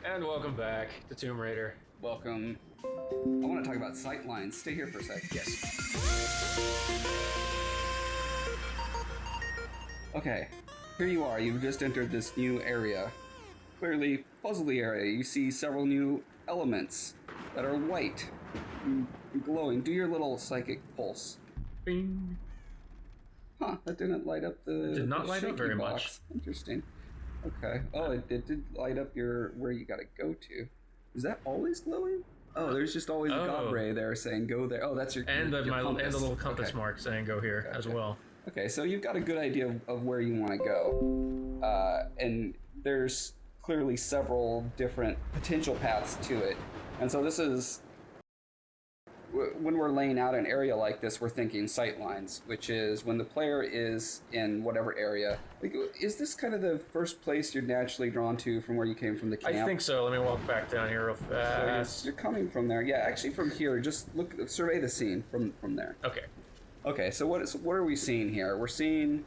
And welcome back to Tomb Raider. Welcome. I want to talk about sightlines. Stay here for a sec. Yes. Okay, here you are. You've just entered this new area. Clearly, puzzly area. You see several new elements that are white and glowing. Do your little psychic pulse. Bing. Huh, that didn't light up the. It did not light up shaky very box. much. Interesting. Okay. Oh, it did light up your where you gotta go to. Is that always glowing? Oh, there's just always a god ray there saying go there. Oh, that's your And your compass. and the little compass mark saying go here as well. Okay, so you've got a good idea of where you want to go, and there's clearly several different potential paths to it. And so this is when we're laying out an area like this, we're thinking sightlines, which is when the player is in whatever area. Like, is this kind of the first place you're naturally drawn to from where you came from the camp? I think so. Let me walk back down here real fast. So you're coming from there. Yeah, actually from here, just survey the scene from there. Okay. Okay, so what are we seeing here? We're seeing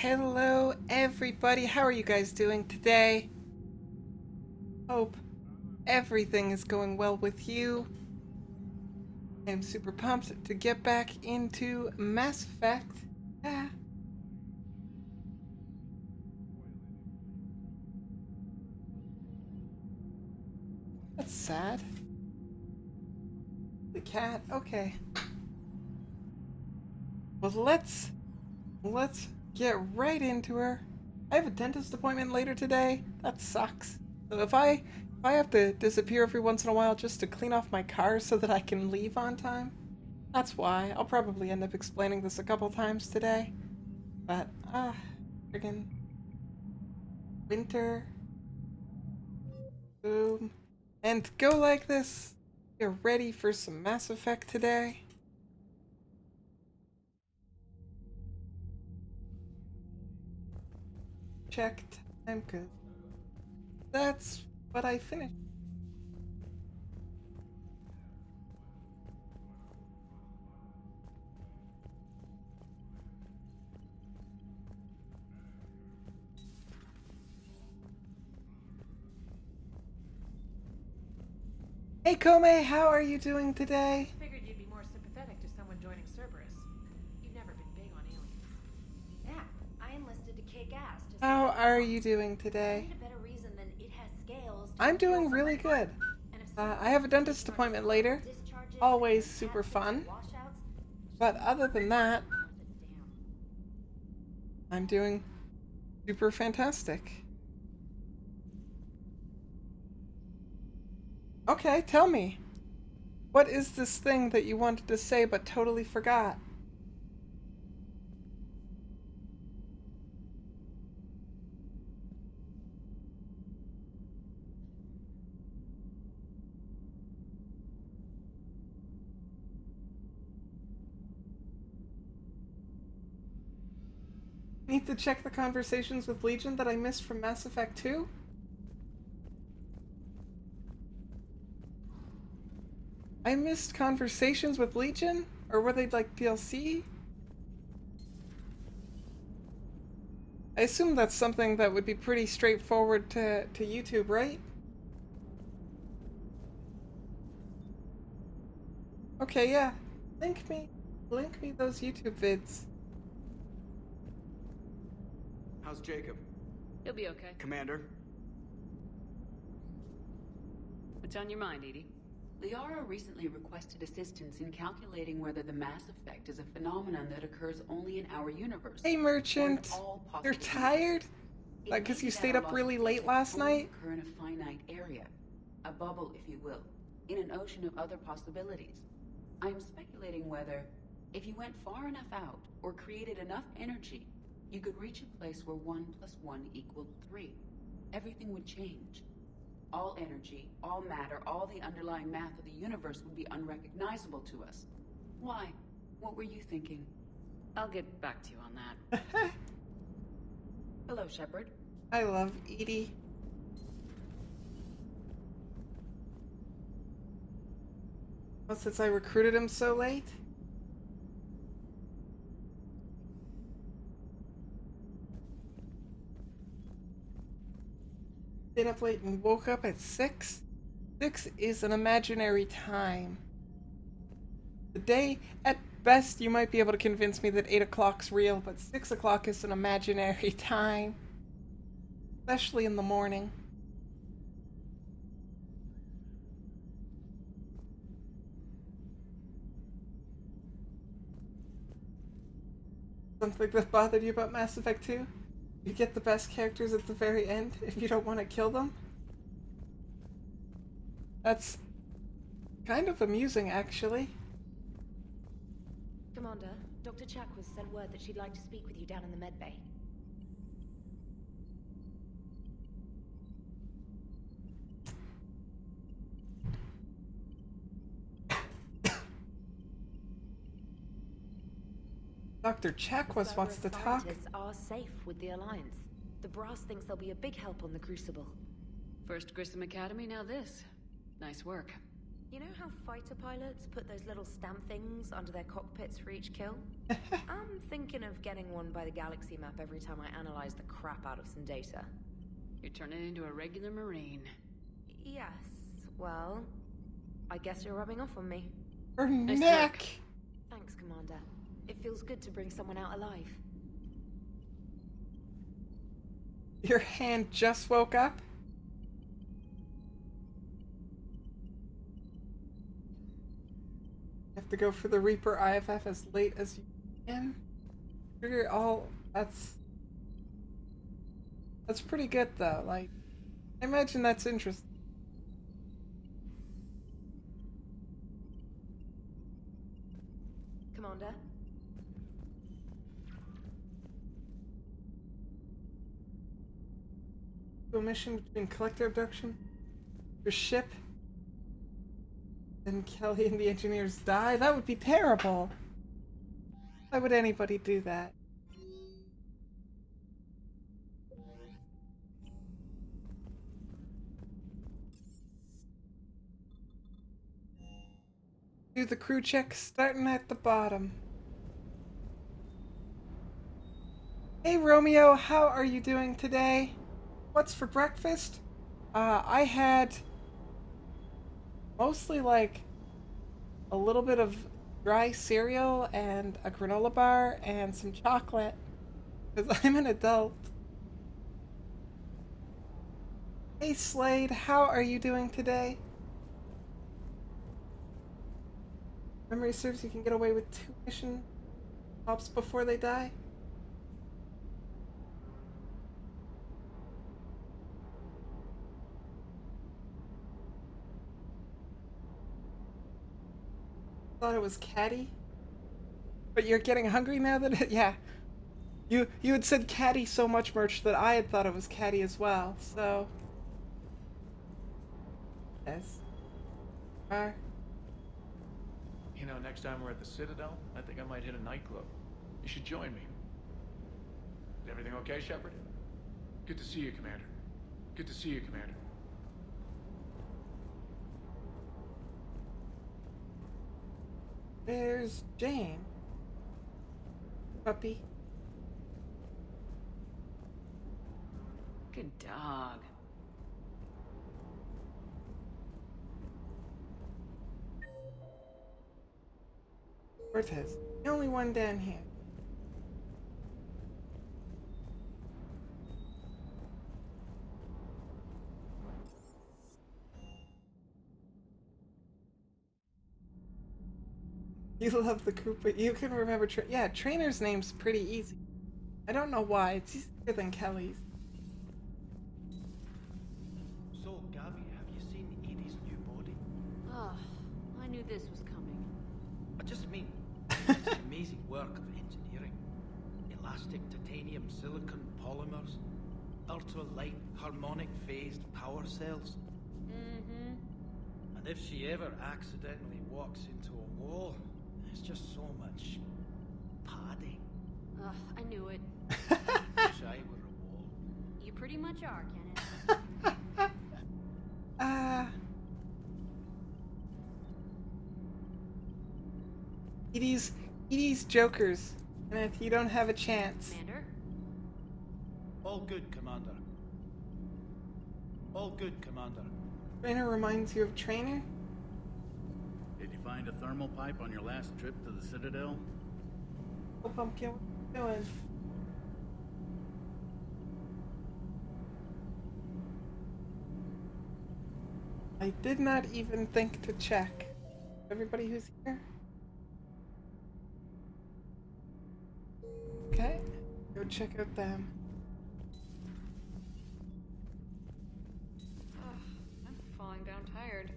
Hello, everybody. How are you guys doing today? Hope everything is going well with you. I'm super pumped to get back into Mass Effect. Ah. That's sad. The cat. Okay. Well, let's get right into her. I have a dentist appointment later today. That sucks. So if I have to disappear every once in a while just to clean off my car so that I can leave on time, that's why. I'll probably end up explaining this a couple times today. But friggin' winter. Boom. And go like this. You're ready for some Mass Effect today. Check time, good. That's what I finished. Hey Kome, how are you doing today? Figured you'd be more sympathetic to someone joining Cerberus. You've never been big on aliens. Yeah, I enlisted to kick ass. Just How because are you doing today? I need a better reason than it has scales. to I'm kill doing really someone. good. And if I have a dentist appointment later. discharges Always and super accidents fun. and washouts, But other than that, damn. I'm doing super fantastic. Okay, tell me. What is this thing that you wanted to say but totally forgot? Need to check the conversations with Legion that I missed from Mass Effect 2? I missed conversations with Legion? Or were they like DLC? I assume that's something that would be pretty straightforward to YouTube, right? Okay, yeah. Link me those YouTube vids. How's Jacob? He'll be okay. Commander? What's on your mind, Edie? Liara recently requested assistance in calculating whether the mass effect is a phenomenon that occurs only in our universe. Hey, or in Merchant. all possible You're tired? universes. It Like, may 'cause be you that stayed our up loss really of late data last only night? occur in a finite area. A bubble, if you will. In an ocean of other possibilities. I'm speculating whether, if you went far enough out, or created enough energy, you could reach a place where 1 + 1 = 3. Everything would change. All energy, all matter, all the underlying math of the universe would be unrecognizable to us. Why? What were you thinking? I'll get back to you on that. Hello, Shepard. I love Edie. Well, since I recruited him so late? Stayed up late and woke up at 6? 6 is an imaginary time. The day, at best, you might be able to convince me that 8 o'clock's real, but 6 o'clock is an imaginary time. Especially in the morning. Something that bothered you about Mass Effect 2? You get the best characters at the very end if you don't want to kill them? That's kind of amusing, actually. Commander, Dr. Chakwas sent word that she'd like to speak with you down in the med bay. Dr. Chakwas wants to talk. Scientists are safe with the Alliance. The brass thinks they'll be a big help on the Crucible. First Grissom Academy, now this. Nice work. You know how fighter pilots put those little stamp things under their cockpits for each kill? I'm thinking of getting one by the galaxy map every time I analyze the crap out of some data. You're turning into a regular Marine. Yes, well, I guess you're rubbing off on me. Her Nice neck! work. Thanks, Commander. It feels good to bring someone out alive. Your hand just woke up? You have to go for the Reaper IFF as late as you can? Figure all... That's pretty good, though. Like, I imagine that's interesting. Commander? A mission between collector abduction, your ship, and Kelly and the engineers die? That would be terrible. Why would anybody do that? Do the crew check starting at the bottom. Hey Romeo, how are you doing today? What's for breakfast? I had mostly like a little bit of dry cereal and a granola bar and some chocolate because I'm an adult. Hey Slade, how are you doing today? Memory serves you can get away with 2 mission hops before they die. Thought it was catty, but you're getting hungry now that it, yeah. You had said catty so much, Merch, that I had thought it was catty as well. So yes. You know, next time we're at the Citadel, I think I might hit a nightclub. You should join me. Is everything okay, Shepard? Good to see you, Commander. Good to see you, Commander. There's Jane. Puppy. Good dog. Cortez. The only one down here. You love the crew, but you can remember yeah, Trainer's name's pretty easy. I don't know why, it's easier than Kelly's. So, Gabby, have you seen Edie's new body? Oh, I knew this was coming. I just mean, it's an amazing work of engineering. Elastic titanium silicon polymers, ultra-light harmonic phased power cells. Mm-hmm. And if she ever accidentally walks into a wall, there's just so much padding. Ugh, I knew it. Wish I were a wall. You pretty much are, Kenneth. Edie's jokers. And if you don't have a chance. Commander? All good, Commander. All good, Commander. Trainer reminds you of Trainer? Did you find a thermal pipe on your last trip to the Citadel? Oh, Pumpkin, what are you doing? I did not even think to check. Everybody who's here? Okay, go check out them. I'm falling down tired.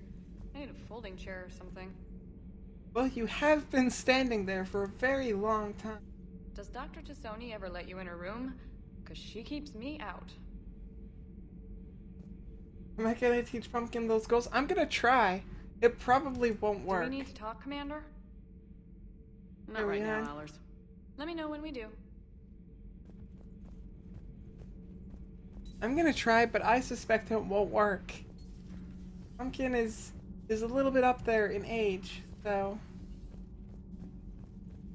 I need a folding chair or something. Well, you have been standing there for a very long time. Does Dr. Tassoni ever let you in her room? Because she keeps me out. Am I gonna teach Pumpkin those goals? I'm gonna try. It probably won't work. Do we need to talk, Commander? Not Are we right now, on? Allers. Let me know when we do. I'm gonna try, but I suspect it won't work. Pumpkin is is a little bit up there in age, so...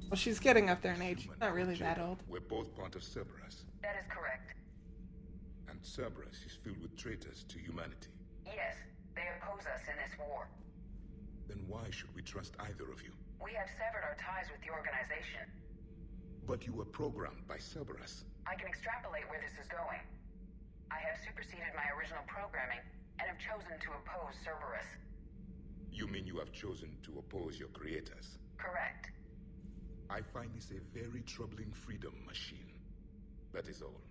Well, she's getting up there in age. Not really that old. We're both part of Cerberus. That is correct. And Cerberus is filled with traitors to humanity. Yes, they oppose us in this war. Then why should we trust either of you? We have severed our ties with the organization. But you were programmed by Cerberus. I can extrapolate where this is going. I have superseded my original programming and have chosen to oppose Cerberus. You mean you have chosen to oppose your creators? Correct. I find this a very troubling freedom machine. That is all.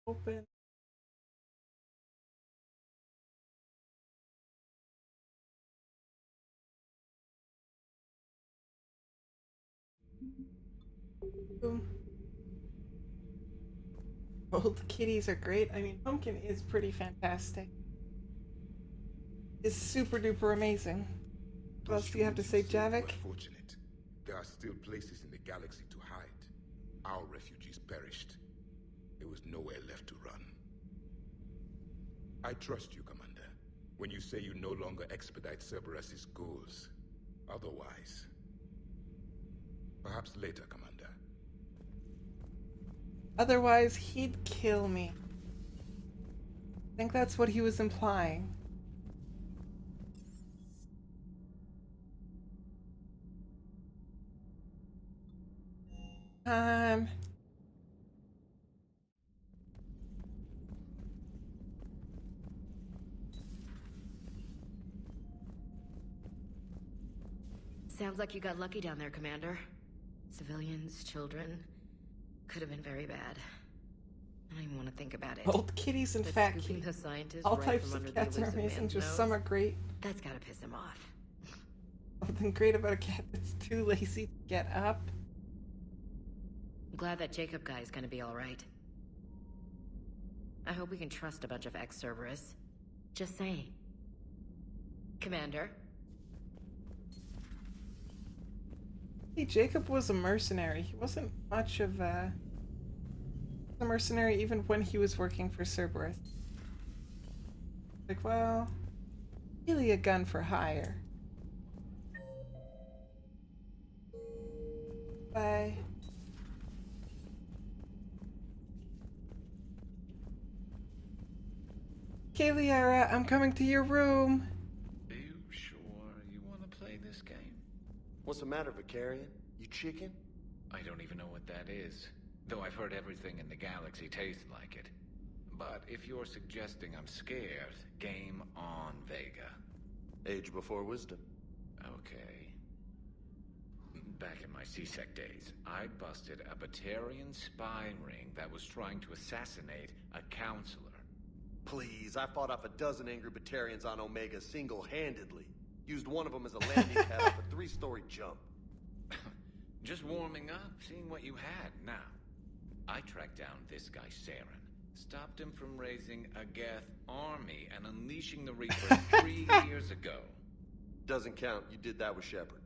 Open. Boom. Both kitties are great. I mean, Pumpkin is pretty fantastic. Is super duper amazing. What else do you have to say, Javik? Unfortunate. There are still places in the galaxy to hide. Our refugees perished. There was nowhere left to run. I trust you, Commander, when you say you no longer expedite Cerberus's goals. Otherwise... Perhaps later, Commander. Otherwise, he'd kill me. I think that's what he was implying. Sounds like you got lucky down there, Commander. Civilians, children. Could have been very bad. I don't even want to think about it. Old kitties and But fat scooping kitties. the scientists All right types from of under the cats are elusive amazing, man's just nose, some are great. That's gotta piss him off. Something great about a cat that's too lazy to get up. I'm glad that Jacob guy is gonna be alright. I hope we can trust a bunch of ex-Cerberus. Just saying. Commander? Hey, Jacob was a mercenary. He wasn't much of a mercenary even when he was working for Cerberus. Like, well, really a gun for hire. Bye. Okay, Liara, I'm coming to your room. Are you sure you want to play this game? What's the matter, Vicarian? You chicken? I don't even know what that is, though I've heard everything in the galaxy tastes like it. But if you're suggesting I'm scared, game on, Vega. Age before wisdom. Okay. Back in my C-Sec days, I busted a Batarian spy ring that was trying to assassinate a counselor. Please, I fought off a dozen angry Batarians on Omega single-handedly. Used one of them as a landing pad off a 3-story jump. Just warming up, seeing what you had. Now, I tracked down this guy, Saren. Stopped him from raising a Geth army and unleashing the Reapers 3 years ago. Doesn't count. You did that with Shepard.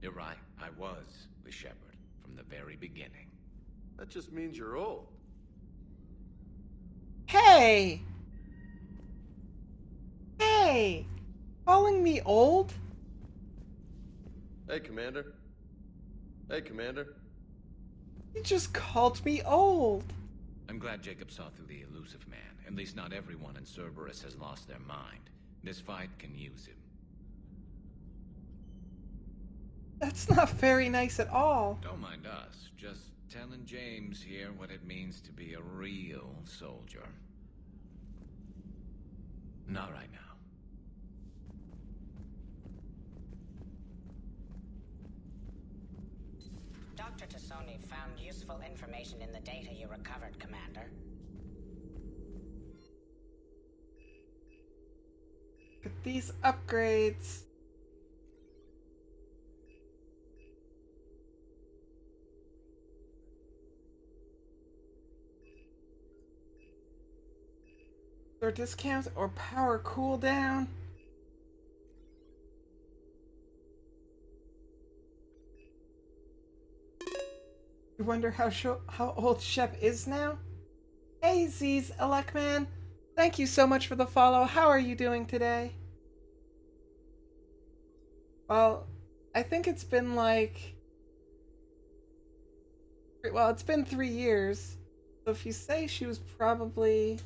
You're right. I was with Shepard from the very beginning. That just means you're old. Hey! Hey! Calling me old? Hey, Commander. Hey, Commander. You just called me old. I'm glad Jacob saw through the elusive man. At least not everyone in Cerberus has lost their mind. This fight can use him. That's not very nice at all. Don't mind us. Just telling James here what it means to be a real soldier. Not right now. Dr. Tassoni found useful information in the data you recovered, Commander. Look at these upgrades. Or discounts or power cooldown. You wonder how old Shep is now? Hey, Z's Elecman. Thank you so much for the follow. How are you doing today? Well, I think it's been like... Well, it's been 3 years. So if you say she was probably...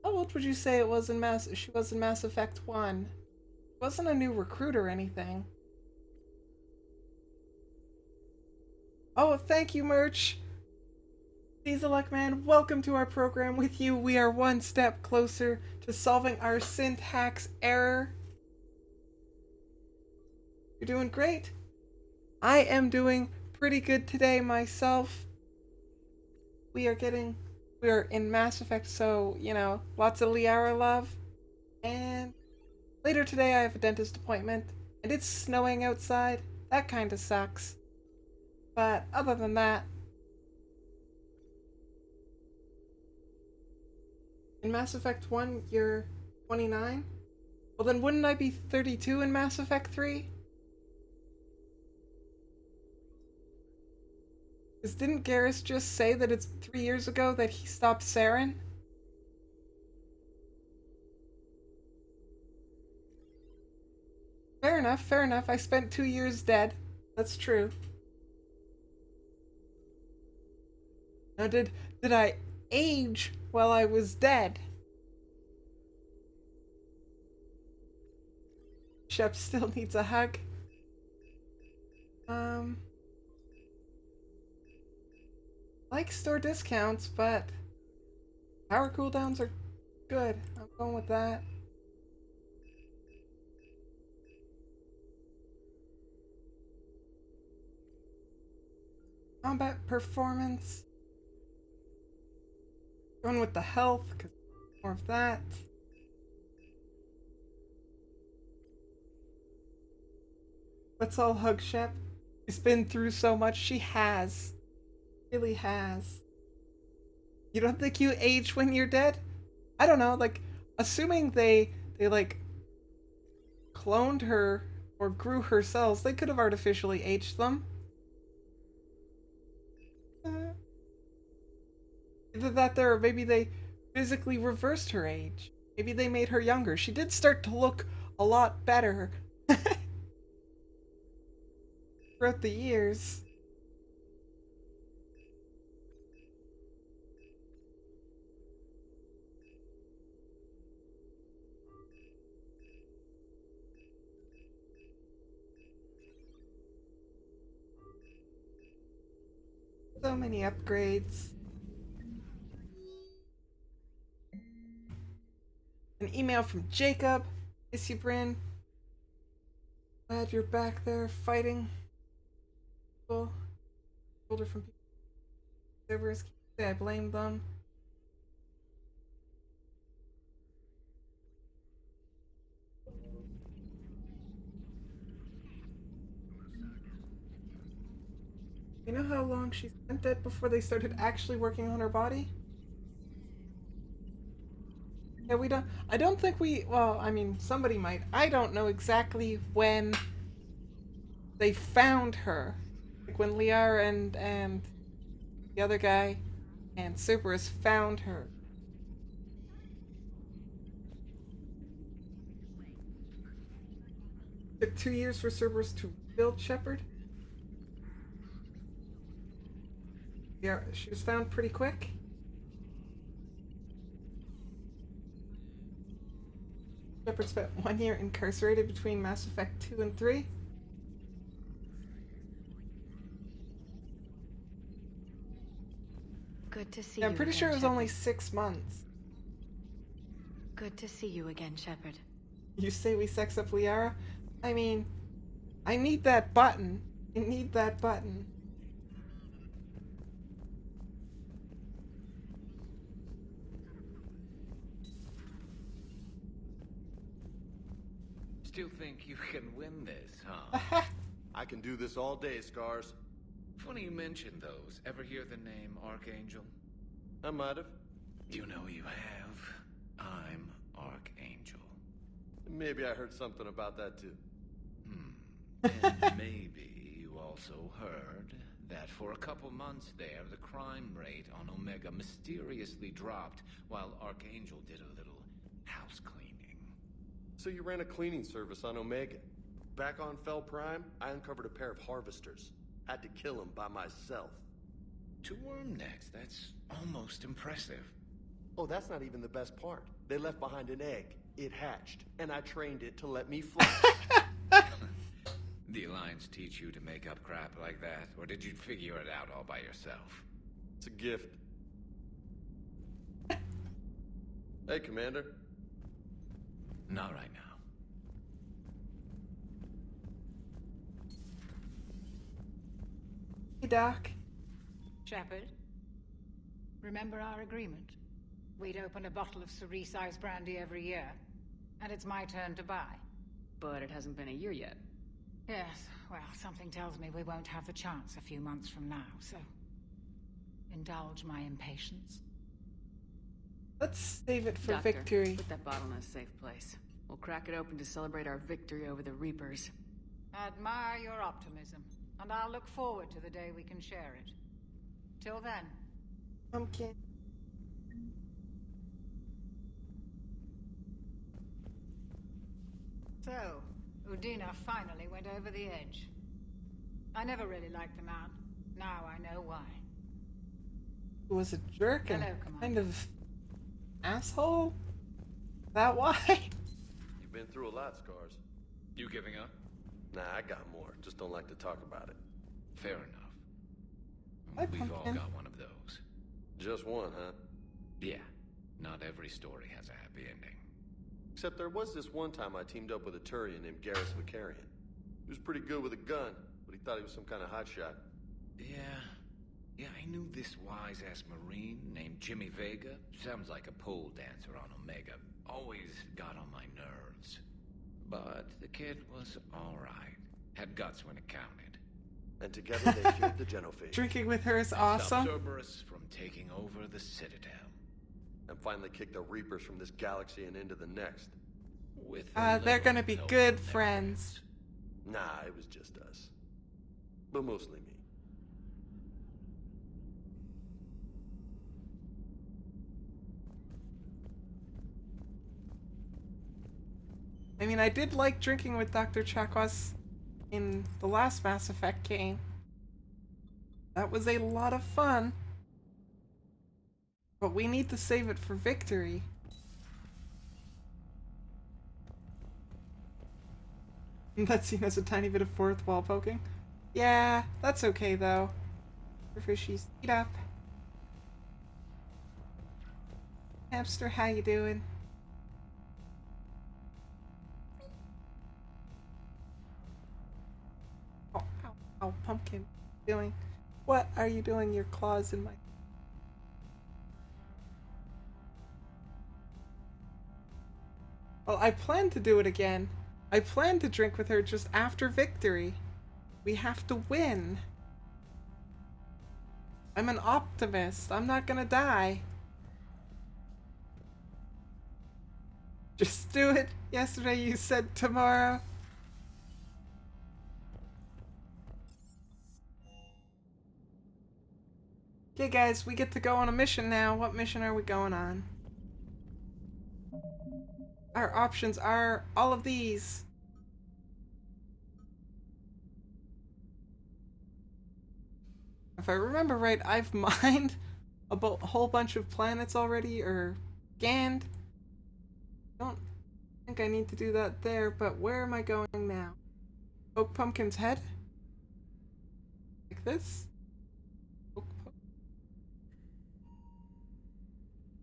How old would you say it was in she was in Mass Effect 1? She wasn't a new recruit or anything. Oh, thank you, Merch. Dieselek-man, welcome to our program. With you, we are one step closer to solving our syntax error. You're doing great. I am doing pretty good today myself. We are in Mass Effect, so, you know, lots of Liara love. And later today I have a dentist appointment, and it's snowing outside. That kinda sucks. But other than that, in Mass Effect 1, you're 29? Well then wouldn't I be 32 in Mass Effect 3? Because didn't Garrus just say that it's 3 years ago that he stopped Saren? Fair enough, fair enough. I spent 2 years dead. That's true. Now did I age while I was dead? Shep still needs a hug. Like store discounts, but power cooldowns are good. I'm going with that. Combat performance. Going with the health, because more of that. Let's all hug Shep. She's been through so much. She has. Really has. You don't think you age when you're dead? I don't know, like, assuming they like cloned her or grew her cells, they could have artificially aged them. Either that or maybe they physically reversed her age. Maybe they made her younger. She did start to look a lot better throughout the years. So many upgrades. An email from Jacob. Miss you, Bryn. Glad you're back there fighting. Cool. Older from people. Servers can't say I blame them. You know how long she spent dead before they started actually working on her body? Yeah, I don't think well, I mean, somebody might. I don't know exactly when they found her. Like when Liara and the other guy and Cerberus found her. It took 2 years for Cerberus to build Shepard. Yeah, she was found pretty quick. Shepard spent 1 year incarcerated between Mass Effect 2 and 3. Good to see Yeah, you. I'm pretty again, sure it was Shepard. only 6 months. Good to see you again, Shepard. You say we sex up Liara? I mean, I need that button. I need that button. Still think you can win this, huh? I can do this all day, Scars. Funny you mention those. Ever hear the name Archangel? I might have. You know you have. I'm Archangel. Maybe I heard something about that too. And maybe you also heard that for a couple months there, the crime rate on Omega mysteriously dropped while Archangel did a little house cleaning. So you ran a cleaning service on Omega. Back on Fel Prime, I uncovered a pair of harvesters. Had to kill them by myself. 2 worm necks, that's almost impressive. Oh, that's not even the best part. They left behind an egg. It hatched, and I trained it to let me fly. The Alliance teach you to make up crap like that, or did you figure it out all by yourself? It's a gift. Hey, Commander. Not right now. Hey, Doc. Shepard, remember our agreement? We'd open a bottle of Cerise brandy every year, and it's my turn to buy. But it hasn't been a year yet. Yes, well, something tells me we won't have the chance a few months from now, so indulge my impatience. Let's save it for Doctor, victory. put that bottle in a safe place. We'll crack it open to celebrate our victory over the Reapers. Admire your optimism, and I'll look forward to the day we can share it. Till then. Pumpkin. So, Udina finally went over the edge. I never really liked the man. Now I know why. He was a jerk and Hello, Commander. kind of asshole? That why? You've been through a lot, Scars. You giving up? Nah, I got more. Just don't like to talk about it. Fair enough. Hi, We've all Pumpkin. got one of those. Just one, huh? Yeah, not every story has a happy ending. Except there was this one time I teamed up with a Turian named Garrus Vicarian. He was pretty good with a gun, but he thought he was some kind of hotshot. Yeah, I knew this wise-ass Marine named Jimmy Vega. Sounds like a pole dancer on Omega. Always got on my nerves. But the kid was alright. Had guts when it counted. And together they cured the Genophage. Drinking with her is Stopped awesome. Cerberus from taking over the Citadel. And finally kicked the Reapers from this galaxy and into the next. With They're gonna be good friends. Nah, it was just us. But mostly me. I mean, I did like drinking with Dr. Chakwas in the last Mass Effect game. That was a lot of fun. But we need to save it for victory. That scene has a tiny bit of fourth wall poking. Yeah, that's okay though. For fishies, eat up. Hamster, how you doing? Oh, ow, ow, Pumpkin, doing? What are you doing? Your claws in my... Well, I plan to do it again. I plan to drink with her just after victory. We have to win. I'm an optimist. I'm not gonna die. Just do it. Yesterday you said tomorrow. Okay guys, we get to go on a mission now. What mission are we going on? Our options are all of these. If I remember right, I've mined a whole bunch of planets already, or scanned. Don't think I need to do that there, but where am I going now? Oak Pumpkin's head? Like this? Oak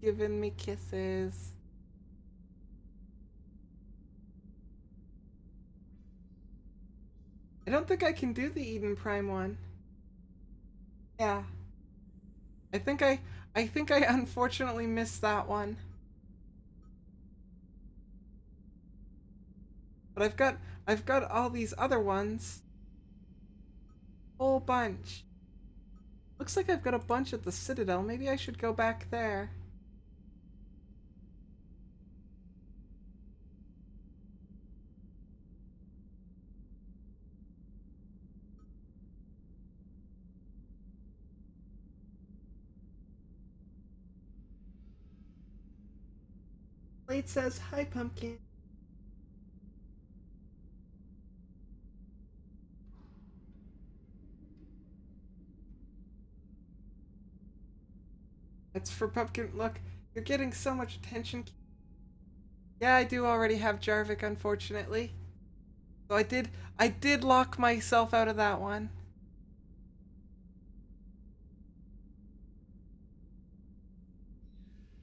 Giving me kisses. I don't think I can do the Eden Prime one. Yeah. I think I unfortunately missed that one. But I've got all these other ones. Whole bunch. Looks like I've got a bunch at the Citadel. Maybe I should go back there. Blade says, "Hi, Pumpkin." That's for Pumpkin. Look, you're getting so much attention. Yeah, I do already have Jarvik, unfortunately. So I did lock myself out of that one.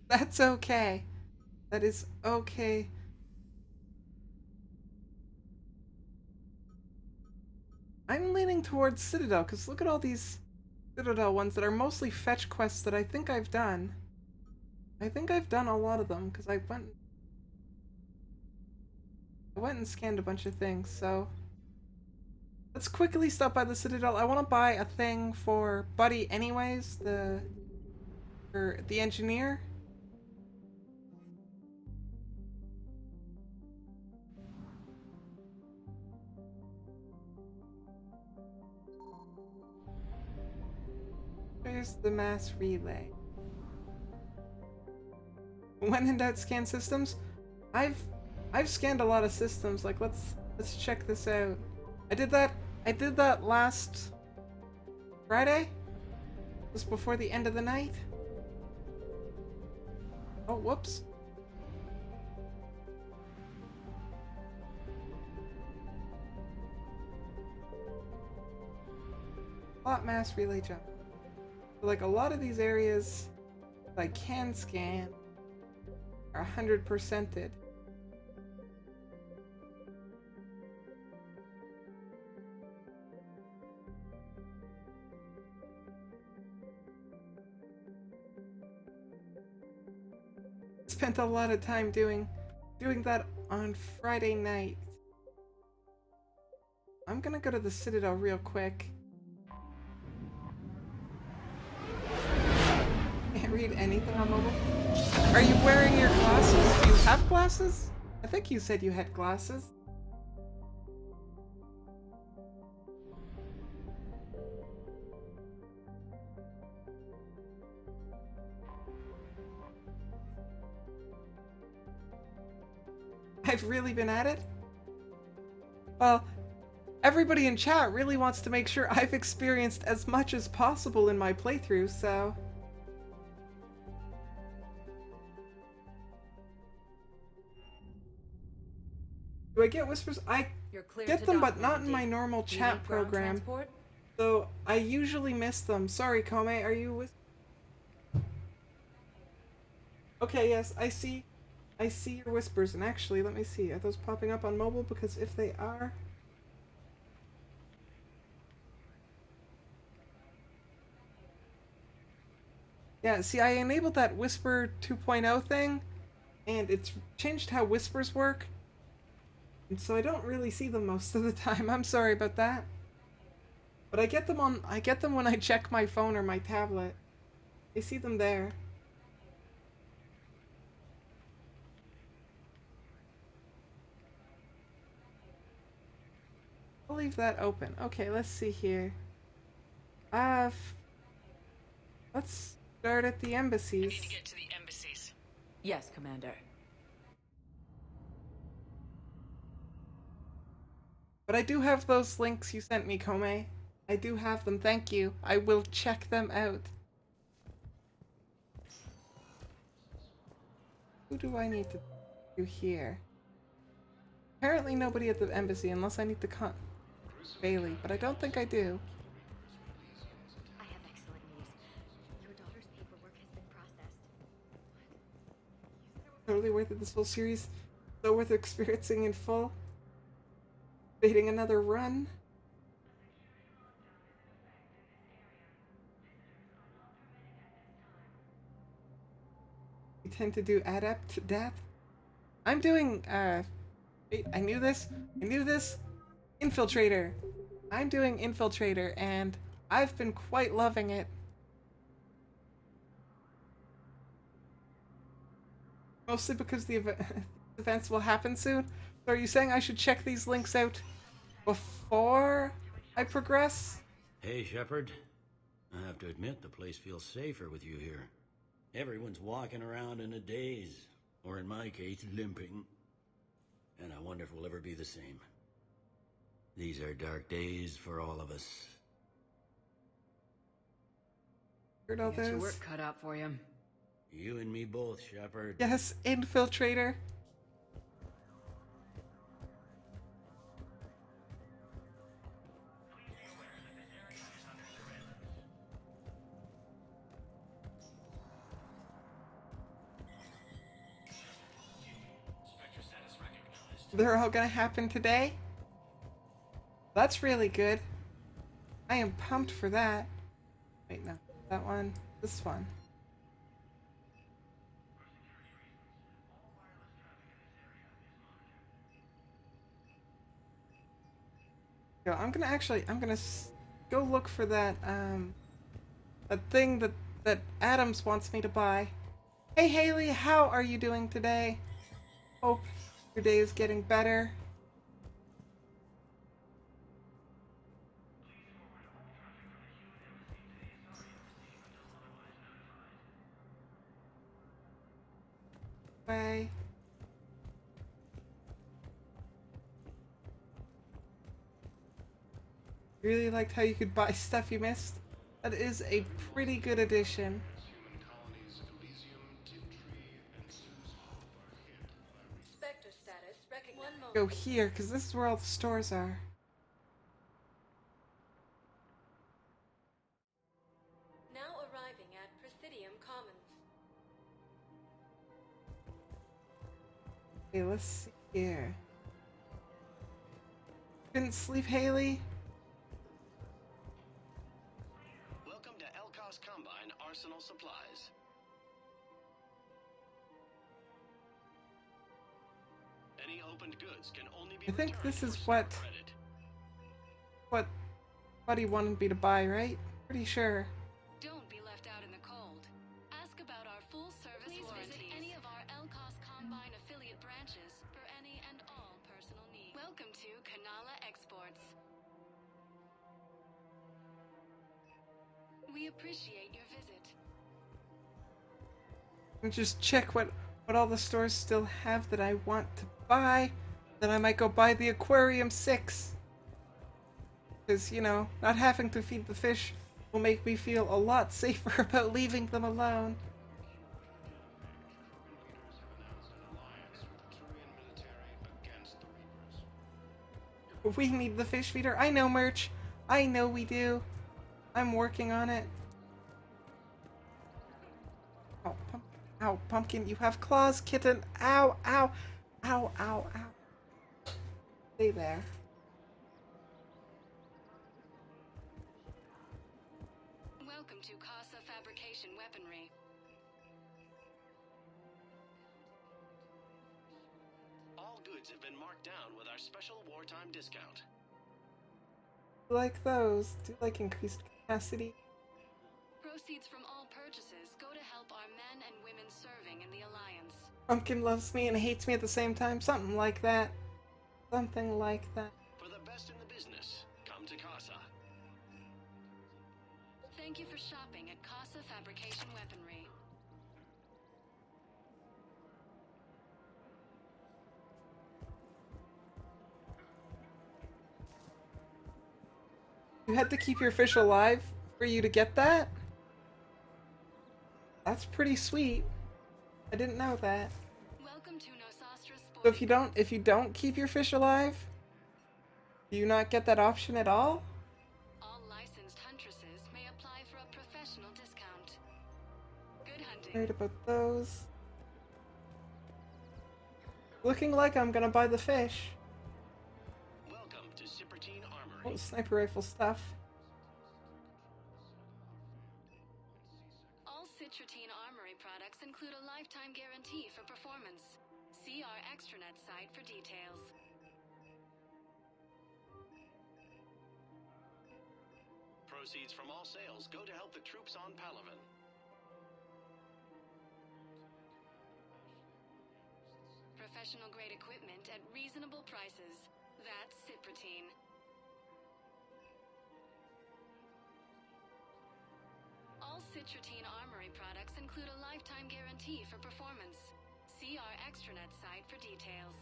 That's okay. That is okay. I'm leaning towards Citadel, because look at all these Citadel ones that are mostly fetch quests that I think I've done. I think I've done a lot of them, because I went and scanned a bunch of things, so... Let's quickly stop by the Citadel. I want to buy a thing for Buddy anyways, the engineer. There's the mass relay. When in doubt, scan systems. I've scanned a lot of systems. Like let's check this out. I did that last Friday. Just before the end of the night. Oh, whoops. Plot mass relay jump. Like a lot of these areas I can scan are 100%ed. Spent a lot of time doing that on Friday night. I'm gonna go to the Citadel real quick. Can't read anything on mobile. Are you wearing your glasses? Do you have glasses? I think you said you had glasses. I've really been at it? Well, everybody in chat really wants to make sure I've experienced as much as possible in my playthrough, so... Do I get whispers? I get them, but not in my normal chat program. So I usually miss them. Sorry, Kome, are you with? Okay, yes, I see your whispers. And actually, let me see. Are those popping up on mobile? Because if they are, yeah. See, I enabled that Whisper 2.0 thing, and it's changed how whispers work. And so I don't really see them most of the time. I'm sorry about that. But I get them when I check my phone or my tablet. I see them there. I'll leave that open. Okay, let's see here. Let's start at the embassies. I need to get to the embassies. Yes, Commander. But I do have those links you sent me, Kome. I do have them, thank you. I will check them out. Who do I need to do here? Apparently nobody at the embassy unless I need to con Bailey, but I don't think I do. I have excellent news. Your daughter's paperwork has been processed. Totally worth it, this whole series. So worth experiencing in full. Debating another run. We tend to do adept death. I'm doing wait, I knew this. Infiltrator. I'm doing Infiltrator and I've been quite loving it. Mostly because the events will happen soon. So are you saying I should check these links out before I progress? Hey, Shepard. I have to admit, the place feels safer with you here. Everyone's walking around in a daze. Or in my case, limping. And I wonder if we'll ever be the same. These are dark days for all of us. Heard all You got your those? work cut out for you. You and me both, Shepard. Yes, infiltrator. They're all gonna happen today? That's really good. I am pumped for that. Wait, no. That one. This one. Yo, I'm gonna go look for that, that thing that Adams wants me to buy. Hey Haley, how are you doing today? Hope your day is getting better. Bye. Really liked how you could buy stuff you missed. That is a pretty good addition. Spectre status recognized. One moment. Go here, because this is where all the stores are. Now arriving at Presidium Commons. Okay, let's see here. Couldn't sleep, Haley? Welcome to Elkos Combine Arsenal Supplies. Any opened goods can only be I think returned this is for what credit. Buddy wanted me to buy, right? Pretty sure. Don't be left out in the cold. Ask about our full-service warranties. Visit any of our Elkos Combine affiliate branches for any and all personal needs. Welcome to Kanala Exports. We appreciate your visit. And just check what all the stores still have that I want to buy. Then I might go buy the Aquarium 6. Because, you know, not having to feed the fish will make me feel a lot safer about leaving them alone. We need the fish feeder. I know, Merch. I know we do. I'm working on it. Ow, ow, Pumpkin, you have claws, kitten. Ow, ow, ow, ow, ow. Stay there. Welcome to Casa Fabrication Weaponry. All goods have been marked down with our special wartime discount. Like those. Do like increased capacity. Proceeds from all purchases go to help our men and women serving in the Alliance. Pumpkin loves me and hates me at the same time. Something like that. Something like that. For the best in the business, come to Casa. Thank you for shopping at Casa Fabrication Weaponry. You had to keep your fish alive for you to get that? That's pretty sweet. I didn't know that. Welcome to Nosastra So if you don't keep your fish alive, do you not get that option at all? All licensed huntresses may apply for a professional discount. Good hunting. Right about those. Looking like I'm gonna buy the fish. Welcome to Cipertine Armory. Oh, sniper rifle stuff. All Citrotine Armory products include a lifetime guarantee for performance. See our extranet site for details. Proceeds from all sales go to help the troops on Palaven. Professional grade equipment at reasonable prices. That's Ciprotine. All Citrotine Armory products include a lifetime guarantee for performance. See our extranet site for details.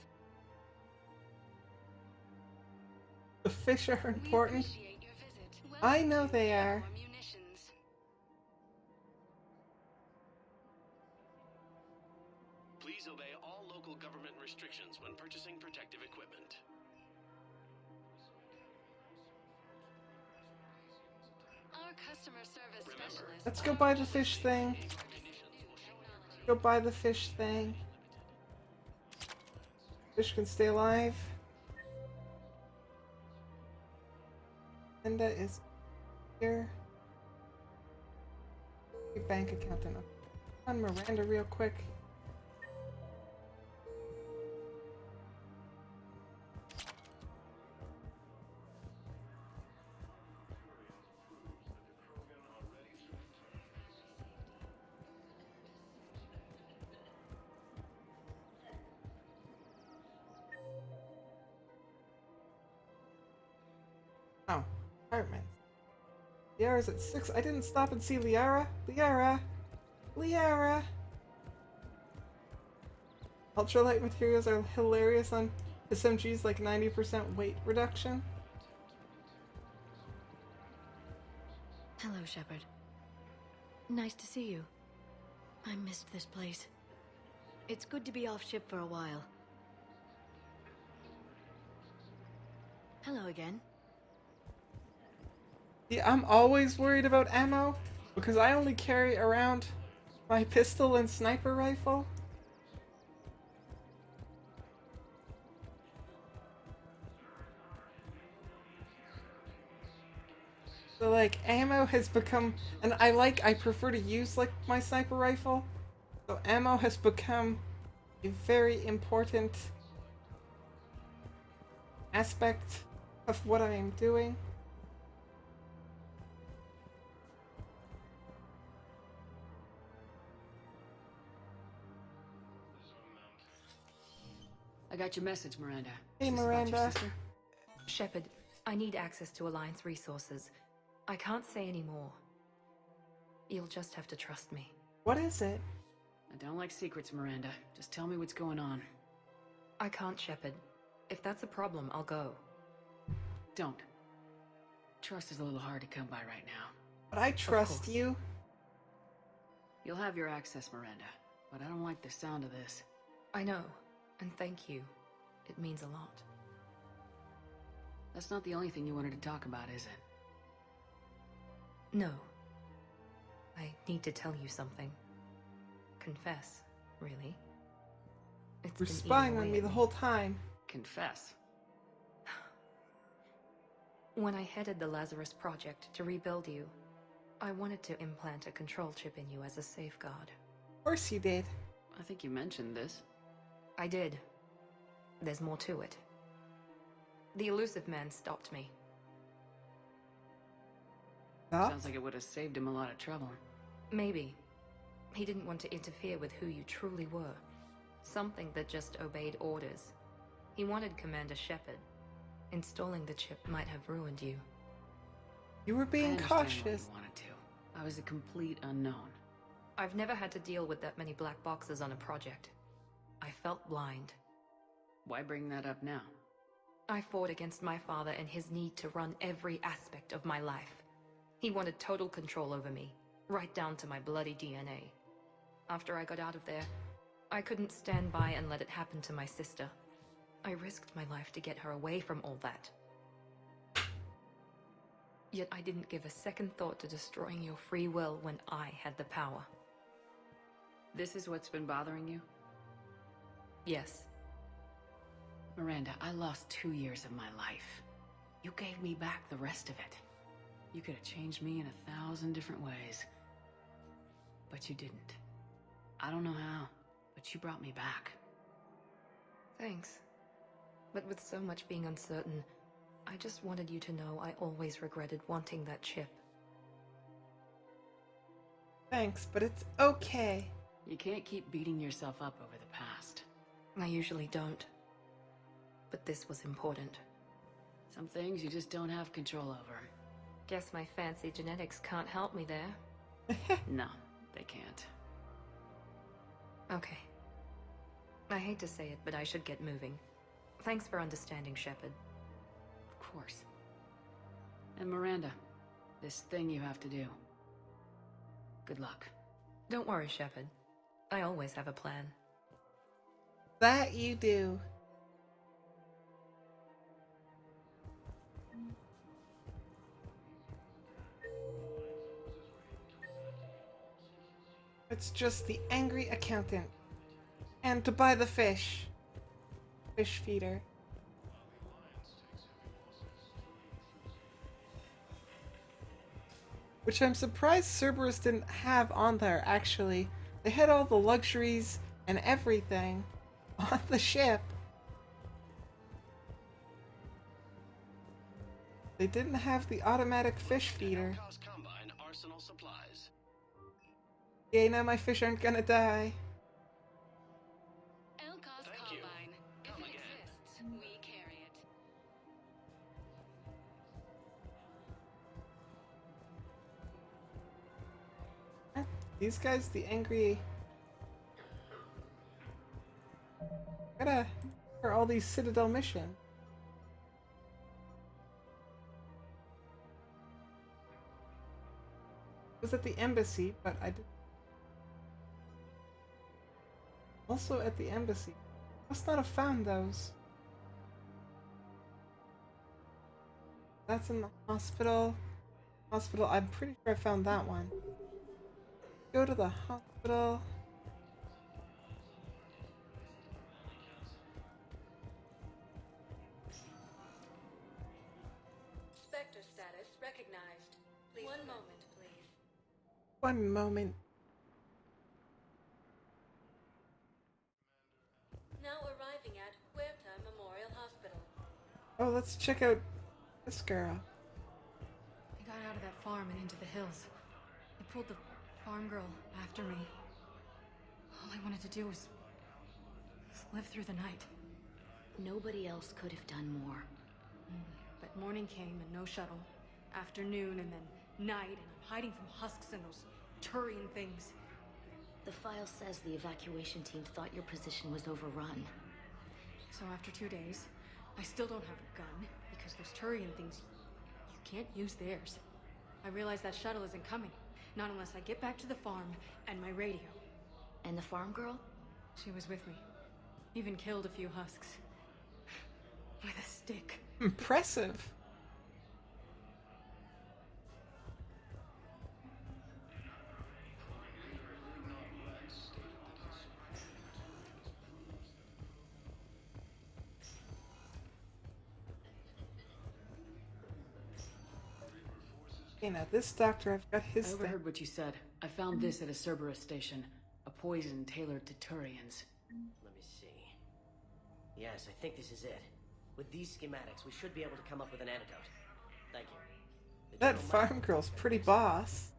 The fish are important. We appreciate your visit. I know they are. Our munitions. Please obey all local government restrictions when purchasing protective equipment. Our customer service specialist. Let's go buy the fish thing. Go buy the fish thing. Fish can stay alive. Linda is here. Your bank account and on Miranda real quick. Oh, apartments. Liara's at 6. I didn't stop and see Liara. Liara! Ultralight materials are hilarious on SMGs, like 90% weight reduction. Hello, Shepard. Nice to see you. I missed this place. It's good to be off ship for a while. Hello again. Yeah, I'm always worried about ammo because I only carry around my pistol and sniper rifle. So like ammo has become, and I prefer to use like my sniper rifle. So ammo has become a very important aspect of what I am doing. I got your message, Miranda. Hey, Is this about your Miranda. sister? Shepard, I need access to Alliance resources. I can't say any more. You'll just have to trust me. What is it? I don't like secrets, Miranda. Just tell me what's going on. I can't, Shepard. If that's a problem, I'll go. Don't. Trust is a little hard to come by right now. But I trust you. You'll have your access, Miranda. But I don't like the sound of this. I know, and thank you. It means a lot. That's not the only thing you wanted to talk about, is it? No. I need to tell you something. Confess, really. It's You're been eating spying away on me at the whole time. Confess. When I headed the Lazarus Project to rebuild you, I wanted to implant a control chip in you as a safeguard. Of course you did. I think you mentioned this. I did. There's more to it. The elusive man stopped me. Sounds like it would have saved him a lot of trouble. Maybe. He didn't want to interfere with who you truly were. Something that just obeyed orders. He wanted Commander Shepard. Installing the chip might have ruined you. You were being I understand why cautious. you wanted to. I was a complete unknown. I've never had to deal with that many black boxes on a project. I felt blind. Why bring that up now? I fought against my father and his need to run every aspect of my life. He wanted total control over me, right down to my bloody DNA. After I got out of there, I couldn't stand by and let it happen to my sister. I risked my life to get her away from all that. Yet I didn't give a second thought to destroying your free will when I had the power. This is what's been bothering you? Yes. Miranda, I lost 2 years of my life. You gave me back the rest of it. You could have changed me in 1,000 different ways. But you didn't. I don't know how, but you brought me back. Thanks. But with so much being uncertain, I just wanted you to know I always regretted wanting that chip. Thanks, but it's okay. You can't keep beating yourself up over the past. I usually don't. But this was important. Some things you just don't have control over. Guess my fancy genetics can't help me there. No, they can't. Okay. I hate to say it, but I should get moving. Thanks for understanding, Shepard. Of course. And Miranda, this thing you have to do. Good luck. Don't worry, Shepard. I always have a plan. That you do. It's just the angry accountant. And to buy the fish. Fish feeder. Which I'm surprised Cerberus didn't have on there, actually. They had all the luxuries and everything on the ship. They didn't have the automatic fish feeder. Combine arsenal supplies. Yay, now my fish aren't gonna die. Elcos Combine. If it exists, we carry it. These guys, the angry... Gotta... For all these Citadel missions. I was at the embassy, but I did. Also at the embassy. Must not have found those. That's in the hospital. Hospital, I'm pretty sure I found that one. Go to the hospital. Spectre status recognized. Please. One moment, please. One moment. Now arriving at Huerta Memorial Hospital. Oh, let's check out this girl. I got out of that farm and into the hills. I pulled the farm girl after me. All I wanted to do was live through the night. Nobody else could have done more. But morning came and no shuttle. Afternoon and then night, and I'm hiding from husks and those Turian things. The file says the evacuation team thought your position was overrun. So after 2 days, I still don't have a gun, because those Turian things, you can't use theirs. I realize that shuttle isn't coming, not unless I get back to the farm and my radio. And the farm girl? She was with me. Even killed a few husks. With a stick. Impressive. Okay, now this doctor, I've got his I thing. overheard what you said. I found this at a Cerberus station. A poison tailored to Turians. Let me see. Yes, I think this is it. With these schematics, we should be able to come up with an antidote. Thank you. The That General farm might- girl's pretty boss.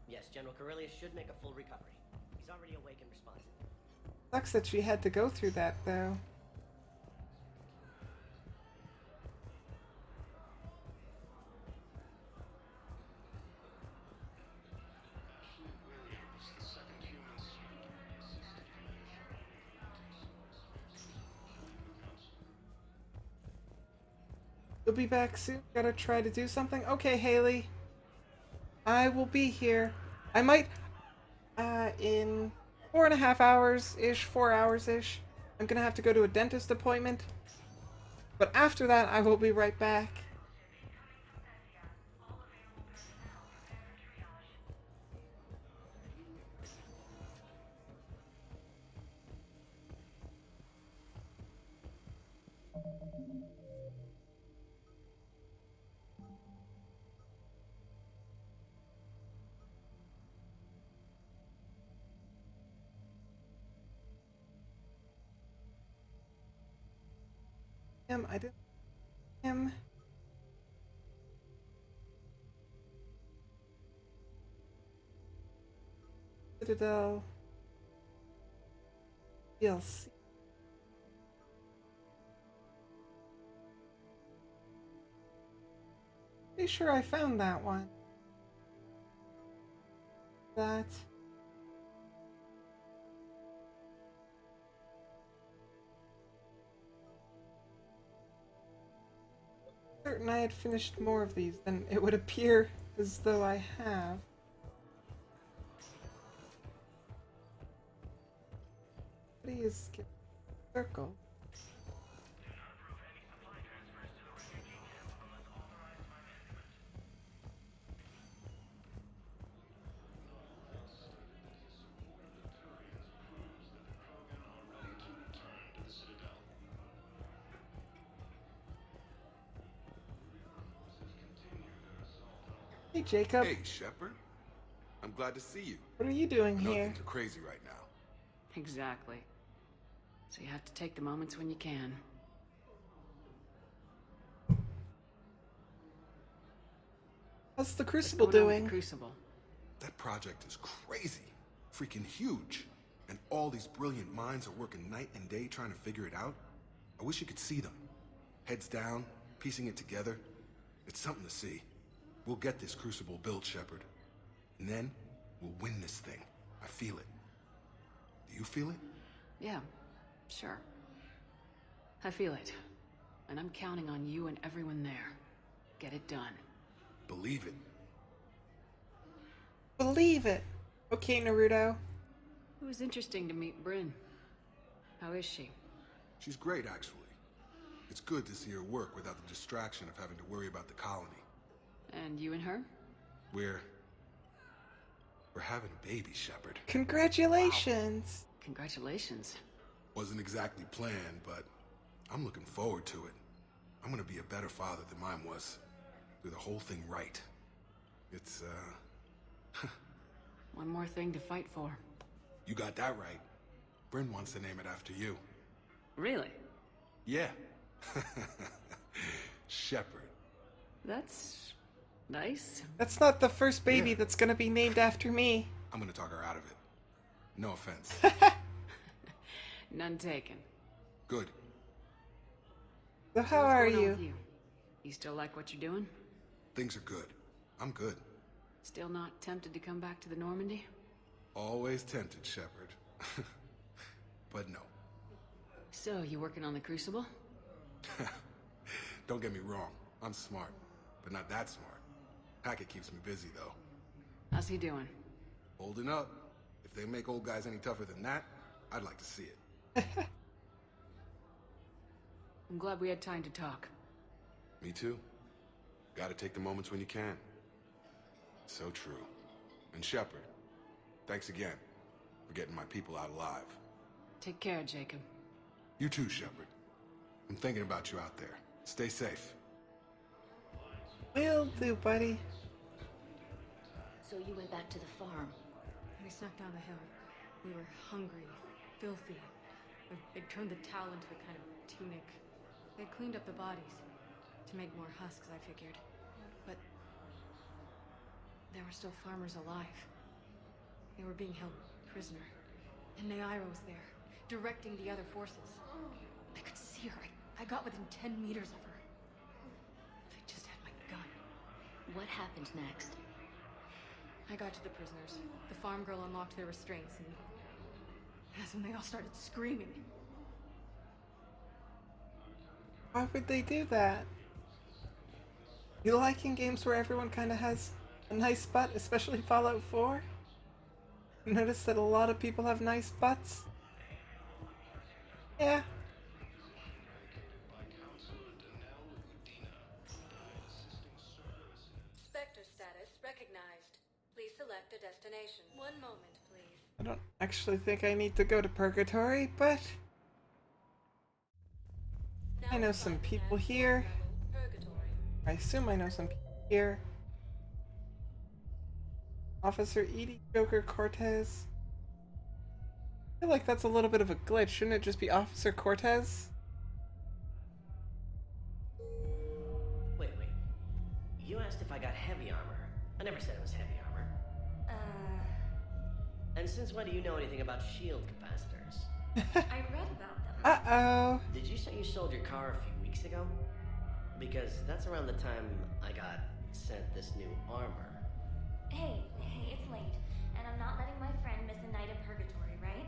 Yes, General Corellius should make a full recovery. He's already awake and responsive. Sucks that she had to go through that, though. You'll be back soon? Gotta try to do something? Okay, Haley. I will be here. I might, in 4.5 hours-ish, 4 hours-ish. I'm gonna have to go to a dentist appointment. But after that, I will be right back. I didn't. Him. Citadel. DLC. Pretty sure I found that one. That. certain I had finished more of these, then it would appear as though I have. Please skip circle. Hey, Jacob. Hey, Shepard. I'm glad to see you. What are you doing I know here? things are crazy right now. Exactly. So you have to take the moments when you can. How's the What's Crucible going on with doing? the Crucible? That project is crazy. Freaking huge. And all these brilliant minds are working night and day trying to figure it out. I wish you could see them. Heads down, piecing it together. It's something to see. We'll get this Crucible built, Shepard. And then, we'll win this thing. I feel it. Do you feel it? Yeah, sure. I feel it. And I'm counting on you and everyone there. Get it done. Believe it. Believe it. Okay, Naruto. It was interesting to meet Bryn. How is she? She's great, actually. It's good to see her work without the distraction of having to worry about the colony. And you and her? We're having a baby, Shepard. Congratulations. Wow. Congratulations. Wasn't exactly planned, but I'm looking forward to it. I'm gonna be a better father than mine was. Do the whole thing right. It's, One more thing to fight for. You got that right. Bryn wants to name it after you. Really? Yeah. Shepard. That's nice. That's not the first baby that's gonna be named after me. I'm gonna talk her out of it. No offense. None taken. Good. So how What's are going on you? with you? You still like what you're doing? Things are good. I'm good. Still not tempted to come back to the Normandy? Always tempted, Shepard. But no. So, you working on the Crucible? Don't get me wrong. I'm smart, but not that smart. Hackett keeps me busy, though. How's he doing? Holding up. If they make old guys any tougher than that, I'd like to see it. I'm glad we had time to talk. Me too. Gotta take the moments when you can. So true. And Shepard, thanks again for getting my people out alive. Take care, Jacob. You too, Shepard. I'm thinking about you out there. Stay safe. Will do, buddy. So you went back to the farm. We snuck down the hill. We were hungry, filthy. They turned the towel into a kind of tunic. They cleaned up the bodies to make more husks, I figured. But there were still farmers alive. They were being held prisoner. And Neaira was there, directing the other forces. I could see her. I got within 10 meters of her. If I just had my gun. What happened next? I got to the prisoners. The farm girl unlocked their restraints, and that's when they all started screaming. Why would they do that? You like in games where everyone kind of has a nice butt, especially Fallout 4? Notice that a lot of people have nice butts? Yeah. Spectre status recognized. Please select a destination. One moment, please. I don't actually think I need to go to Purgatory, but I know some people here. I assume I know some people here. Officer Edie, Joker Cortez. I feel like that's a little bit of a glitch. Shouldn't it just be Officer Cortez? Wait. You asked if I got heavy armor. I never said it was heavy armor. And since when do you know anything about shield capacitors? I read about them. Uh-oh. Did you say you sold your car a few weeks ago? Because that's around the time I got sent this new armor. Hey, it's late, and I'm not letting my friend miss a night of purgatory, right?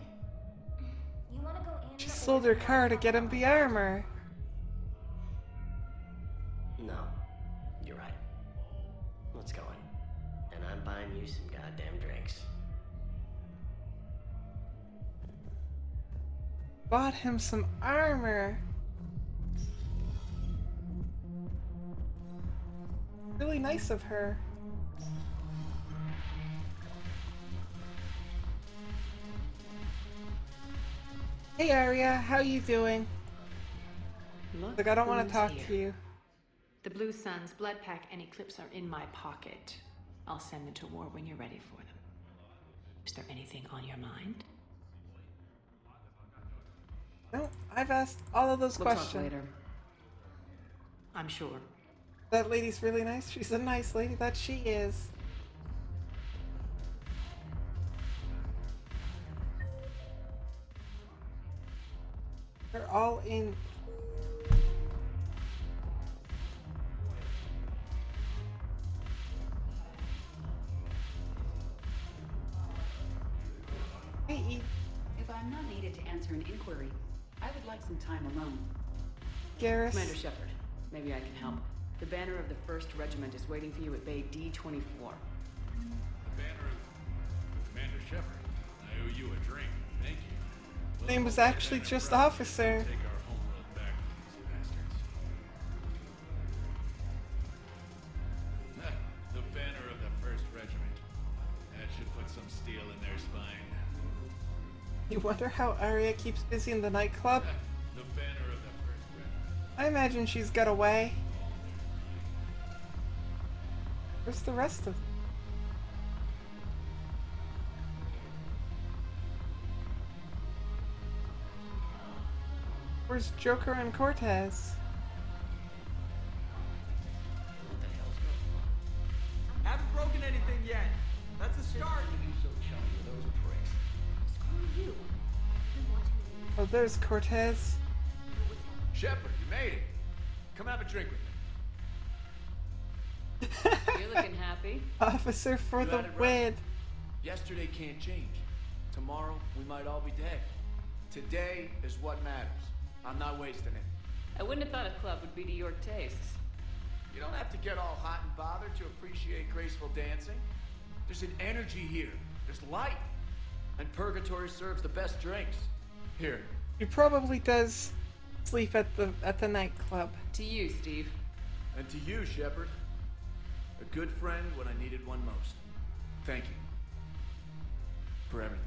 You want to go in? She sold her car to get him the armor. No. bought him some armor. Really nice of her. Hey Arya, how you doing? Look Like, I don't want who's to talk here. to you. The Blue Suns, Blood Pack, and Eclipse are in my pocket. I'll send them to war when you're ready for them. Is there anything on your mind? No, I've asked all of those We'll questions. talk later. I'm sure. That lady's really nice. She's a nice lady, that she is. They're all in. Hey, Eve. If I'm not needed to answer an inquiry, I would like some time alone. Garrus. Commander Shepard, maybe I can help. The banner of the 1st Regiment is waiting for you at Bay D-24. The banner of Commander Shepard. I owe you a drink. Thank you. Name was actually just Officer. Take our homeworld back from these bastards. The banner of the 1st Regiment. That should put some steel in their spine. You wonder how Arya keeps busy in the nightclub? The banner of the 1st Regiment. I imagine she's got away. Where's the rest of them? Where's Joker and Cortez? Haven't broken anything yet. That's a start. Screw you. I want to Oh, there's Cortez. Shepard, you made it. Come have a drink with me. You're looking happy. Officer for You the had it right. win. Yesterday can't change. Tomorrow, we might all be dead. Today is what matters. I'm not wasting it. I wouldn't have thought a club would be to your tastes. You don't have to get all hot and bothered to appreciate graceful dancing. There's an energy here. There's light. And Purgatory serves the best drinks. Here. He probably does sleep at the nightclub. To you, Steve. And to you, Shepard. A good friend when I needed one most. Thank you. For everything.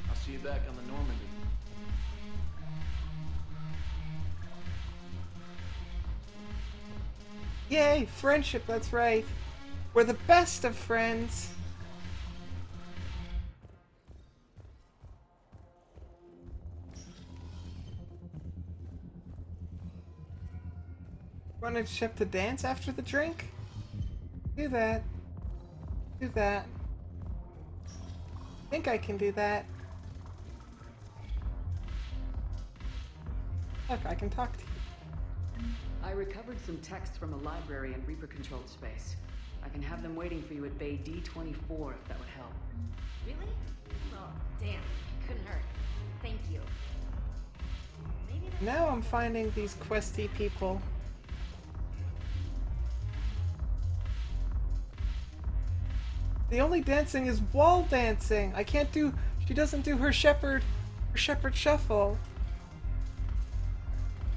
I'll see you back on the Normandy. Yay, friendship, that's right. We're the best of friends. Wanted Shep to dance after the drink? Do that. Do that. Think I can do that. Look, I can talk to you. I recovered some texts from a library in Reaper-controlled space. I can have them waiting for you at Bay D-24 if that would help. Really? Oh, damn. Couldn't hurt. Thank you. Maybe Now I'm finding these questy people. The only dancing is wall dancing. I can't do. She doesn't do her shepherd shuffle.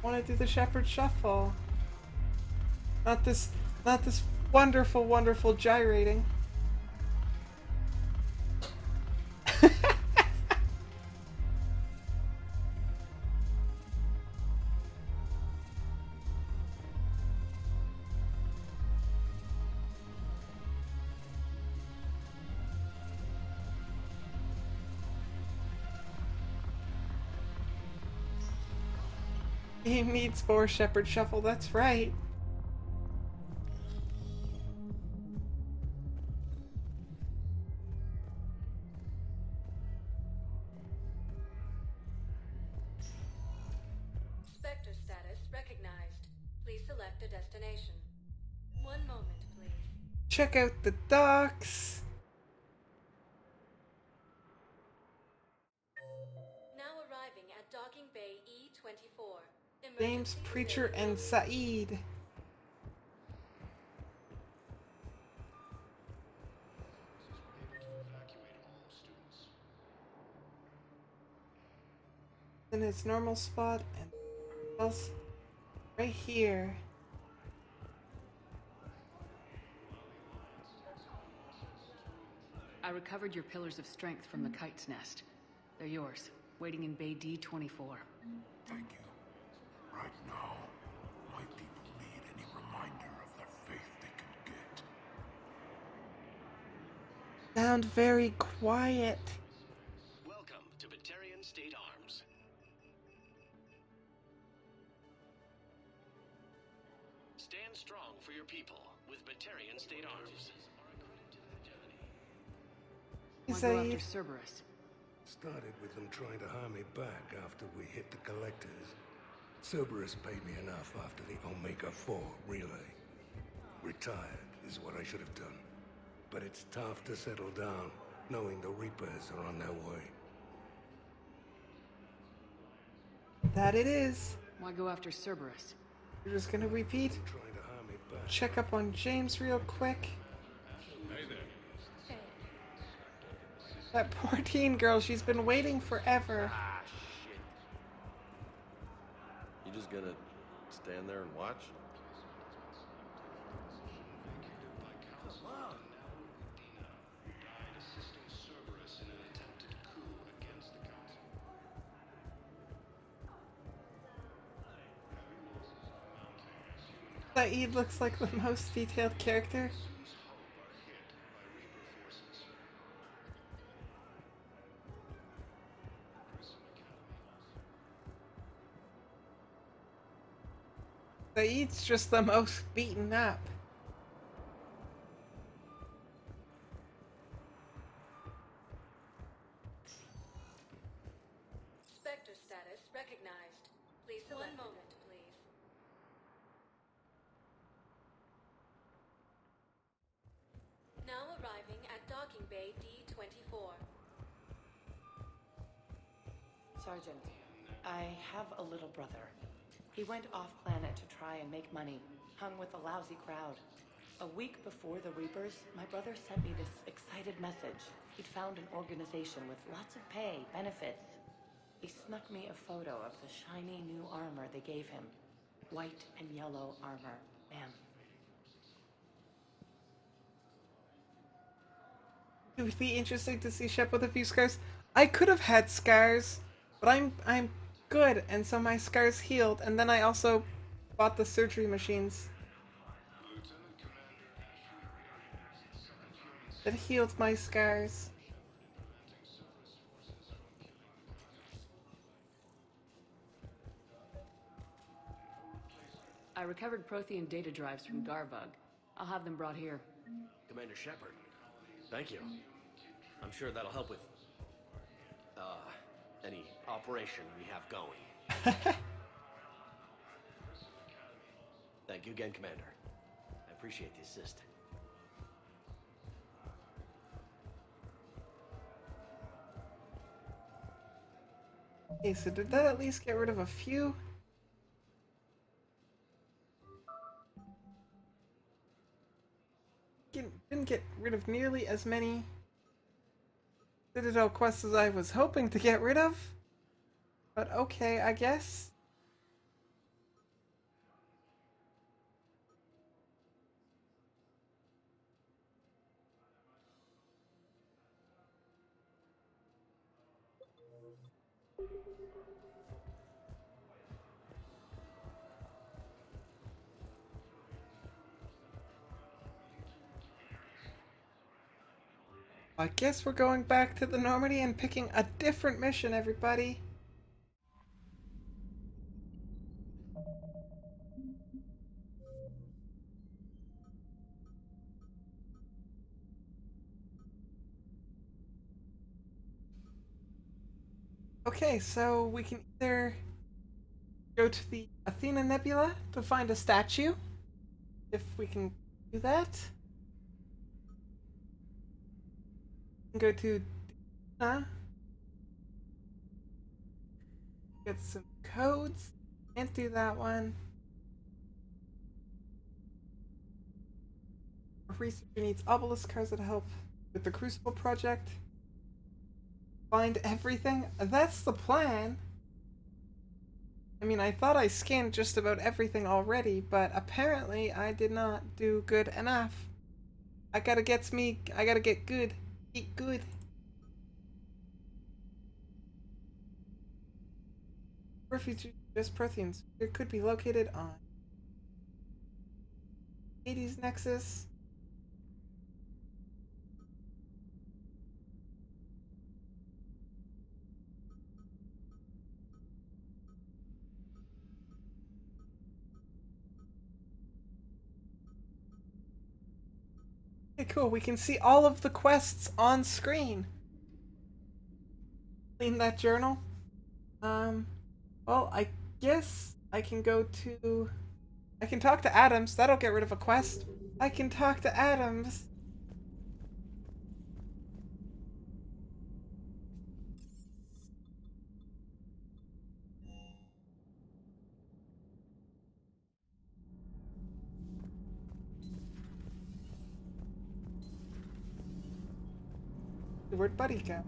I want to do the shepherd shuffle. Not this wonderful, wonderful gyrating. He needs more shepherd shuffle, that's right. Spectre status recognized. Please select a destination. One moment, please. Check out the docks. Now arriving at Docking Bay E-24. James, Preacher, and Saeed. in its normal spot and else right here. I recovered your pillars of strength from the kite's nest. They're yours, waiting in Bay D-24. Thank you. Right now, my people need any reminder of their faith they can get. Sound very quiet. Welcome to Batarian State Arms. Stand strong for your people with Batarian State Arms. Is Wanna go that after Cerberus? Started with them trying to hire me back after we hit the collectors. Cerberus paid me enough after the Omega-4 relay. Retired is what I should have done. But it's tough to settle down, knowing the Reapers are on their way. That it is. Why go after Cerberus? We're just gonna repeat. Trying to hire me back. Check up on James real quick. Hey there. That poor teen girl, she's been waiting forever. Ah, shit. You just gonna stand there and watch? Saeed looks like the most detailed character. Saeed's just the most beaten up. Spectre status recognized. Please select. One moment, please. Now arriving at Docking Bay D-24. Sergeant, I have a little brother. He went off-planet to try and make money, hung with a lousy crowd. A week before the Reapers, my brother sent me this excited message. He'd found an organization with lots of pay, benefits. He snuck me a photo of the shiny new armor they gave him. White and yellow armor, ma'am. It would be interesting to see Shep with a few scars. I could have had scars, but I'm good, and so my scars healed, and then I also bought the surgery machines that healed my scars. I recovered Prothean data drives from Garvug. I'll have them brought here. Commander Shepard, thank you. I'm sure that'll help with, any operation we have going. Thank you again, Commander. I appreciate the assist. Okay, so did that at least get rid of a few? Didn't get rid of nearly as many Citadel quests as I was hoping to get rid of. But okay, I guess. I guess we're going back to the Normandy and picking a different mission, everybody. Okay, so we can either go to the Athena Nebula to find a statue, if we can do that. Go to get some codes. Can't do that one. Our researcher needs obelisk cards that help with the Crucible project. Find everything. That's the plan. I mean, I thought I scanned just about everything already, but apparently I did not do good enough. I gotta get good. Eat good. Refugees, Protheans. It could be located on Hades Nexus. Okay, cool. We can see all of the quests on screen. Clean that journal. Well, I guess I can go to... I can talk to Adams. That'll get rid of a quest. I can talk to Adams. Where'd Buddy go?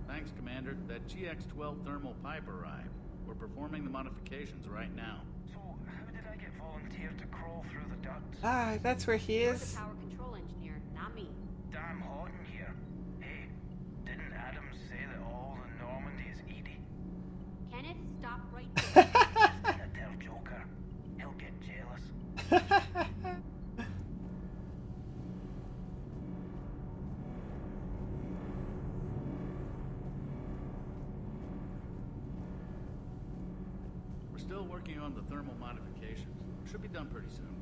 Thanks, Commander. That GX-12 thermal pipe arrived. We're performing the modifications right now. So, how did I get volunteered to crawl through the ducts? Ah, that's where he You're is. the power control engineer, not me. Damn hot in here. Hey, didn't Adams say that all the Normandy is Edie? Kenneth, stop right there. Gonna tell Joker. He'll get jealous. We're still working on the thermal modifications. Should be done pretty soon.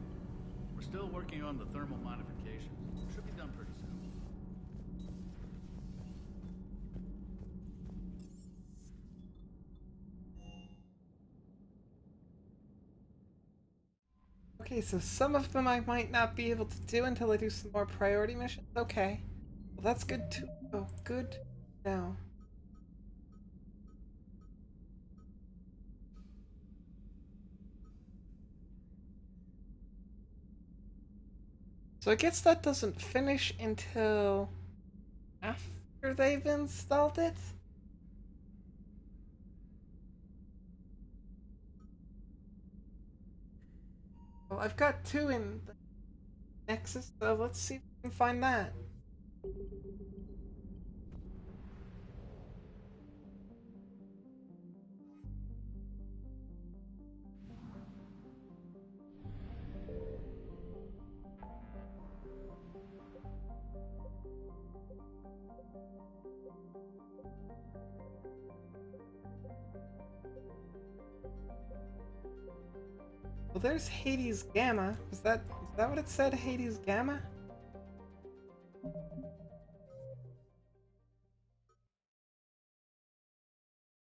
We're still working on the thermal modifications. Should be done pretty soon. Okay, so some of them I might not be able to do until I do some more priority missions. Okay. Well, that's good too. Oh, good. Now. So I guess that doesn't finish until after they've installed it? Well, I've got 2 in the Nexus, so let's see if we can find that. Well, there's Hades Gamma. Is that what it said? Hades Gamma?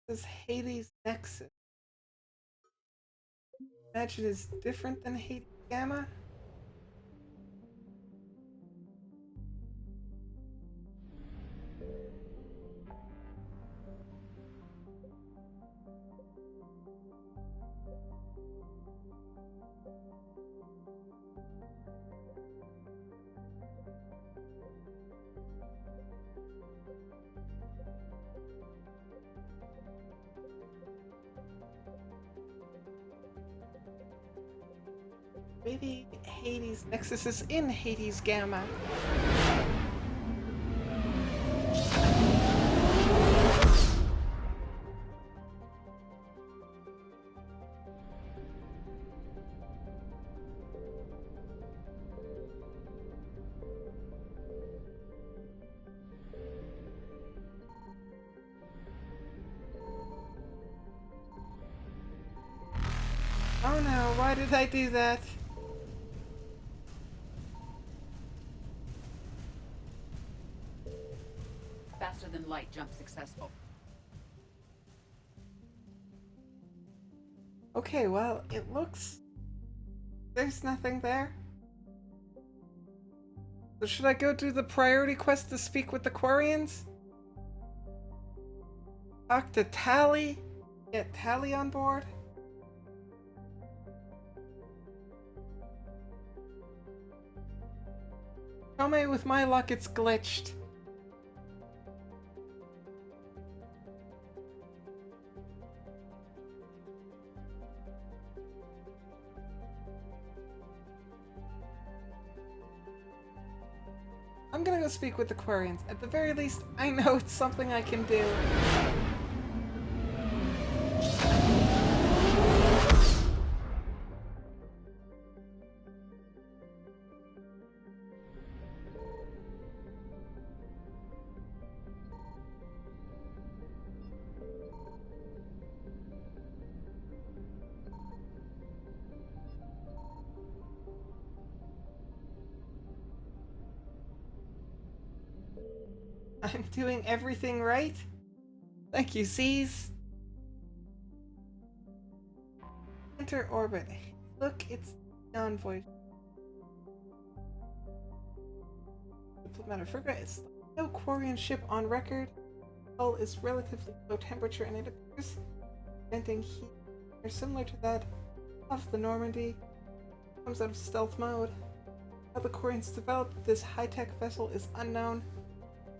This is Hades Nexus. Imagine is different than Hades Gamma? Maybe Hades Nexus is in Hades Gamma. Oh no, why did I do that? Faster than light jump successful. Okay, well, it looks... there's nothing there. So should I go do the priority quest to speak with the Quarians? Talk to Tali? Get Tali on board? Tell me with my luck it's glitched. I'm gonna go speak with the Quarians. At the very least, I know it's something I can do. I'm doing everything right? Thank you, Z's. Enter orbit. Look, it's the envoy. Diplomat Africa is no Quarian ship on record. Hull is relatively low temperature and it appears venting heat are similar to that of the Normandy. Comes out of stealth mode. How the Quarians developed this high-tech vessel is unknown,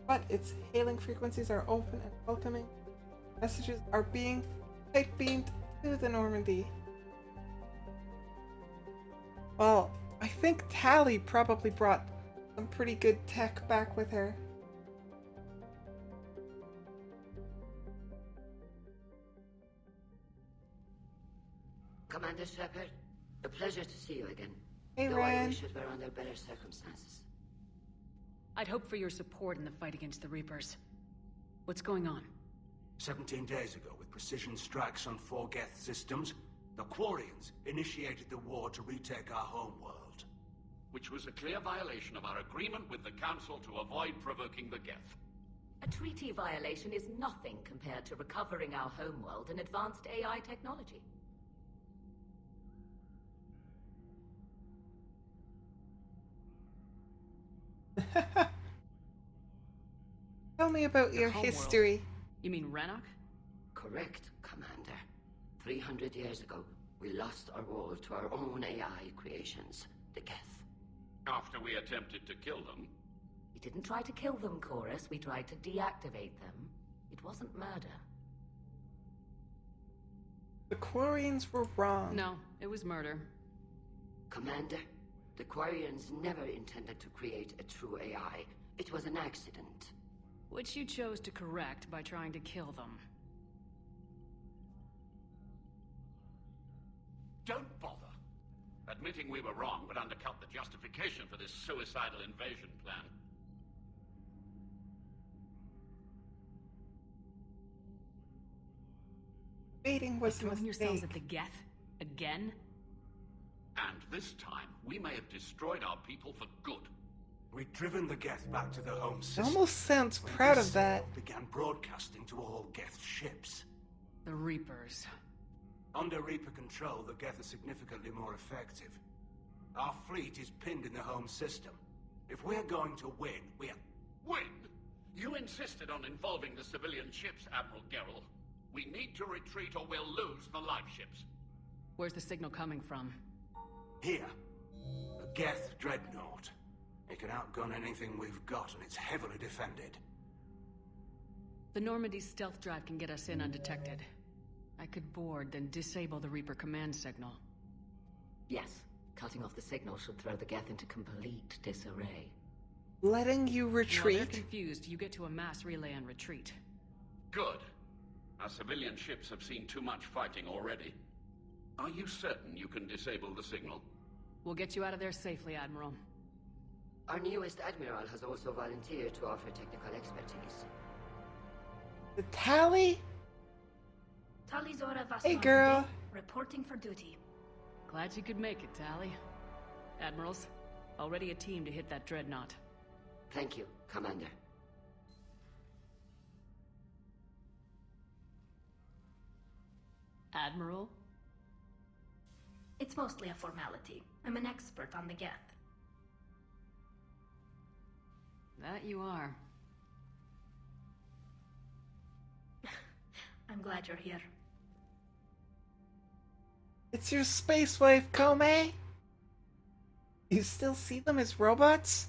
but its hailing frequencies are open and welcoming. Messages are being light-beamed to the Normandy. Well, I think Tali probably brought some pretty good tech back with her. Commander Shepard, a pleasure to see you again. Hey, Though Ren. I wish it were under better circumstances. I'd hope for your support in the fight against the Reapers. What's going on? 17 days ago, with precision strikes on 4 Geth systems, the Quarians initiated the war to retake our homeworld. Which was a clear violation of our agreement with the Council to avoid provoking the Geth. A treaty violation is nothing compared to recovering our homeworld and advanced AI technology. Tell me about your Homeworld. history. You mean Rannoch? Correct, Commander. 300 years ago, we lost our world to our own AI creations, the Geth. After we attempted to kill them. We didn't try to kill them, Chorus. We tried to deactivate them. It wasn't murder. The Quarians were wrong. No, it was murder. Commander, the Quarians never intended to create a true AI. It was an accident. Which you chose to correct by trying to kill them. Don't bother. Admitting we were wrong would undercut the justification for this suicidal invasion plan. Baiting was a Throwing yourselves mistake. at the Geth? Again? And this time, we may have destroyed our people for good. We'd driven the Geth back to the home It system. almost sounds when proud this of that. signal began broadcasting to all Geth ships. The Reapers. Under Reaper control, the Geth are significantly more effective. Our fleet is pinned in the home system. If we're going to win, we're... Win? You insisted on involving the civilian ships, Admiral Gerrel. We need to retreat or we'll lose the live ships. Where's the signal coming from? Here. The Geth Dreadnought. It can outgun anything we've got, and it's heavily defended. The Normandy's stealth drive can get us in undetected. I could board, then disable the Reaper command signal. Yes, cutting off the signal should throw the Geth into complete disarray. Letting you While they're retreat? confused, you get to a mass relay and retreat. Good. Our civilian ships have seen too much fighting already. Are you certain you can disable the signal? We'll get you out of there safely, Admiral. Our newest Admiral has also volunteered to offer technical expertise. The Tali? Talizora Vasmante, Hey, girl. reporting for duty. Glad you could make it, Tali. Admirals, already a team to hit that dreadnought. Thank you, Commander. Admiral? It's mostly a formality. I'm an expert on the Geth. That you are. I'm glad you're here. It's your space wife, Kome? You still see them as robots?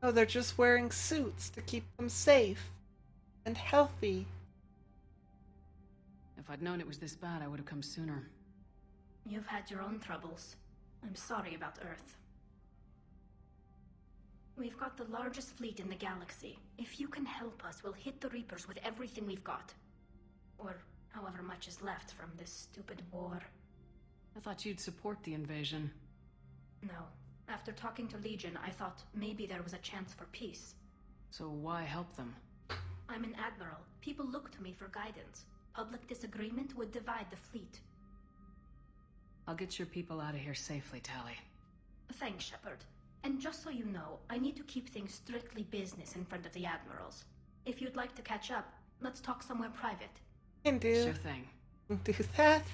No, they're just wearing suits to keep them safe and healthy. If I'd known it was this bad, I would have come sooner. You've had your own troubles. I'm sorry about Earth. We've got the largest fleet in the galaxy. If you can help us, we'll hit the Reapers with everything we've got. Or however much is left from this stupid war. I thought you'd support the invasion. No. After talking to Legion, I thought maybe there was a chance for peace. So why help them? I'm an admiral. People look to me for guidance. Public disagreement would divide the fleet. I'll get your people out of here safely, Tali. Thanks, Shepard. And just so you know, I need to keep things strictly business in front of the admirals. If you'd like to catch up, let's talk somewhere private. Can do. Sure thing. Do that.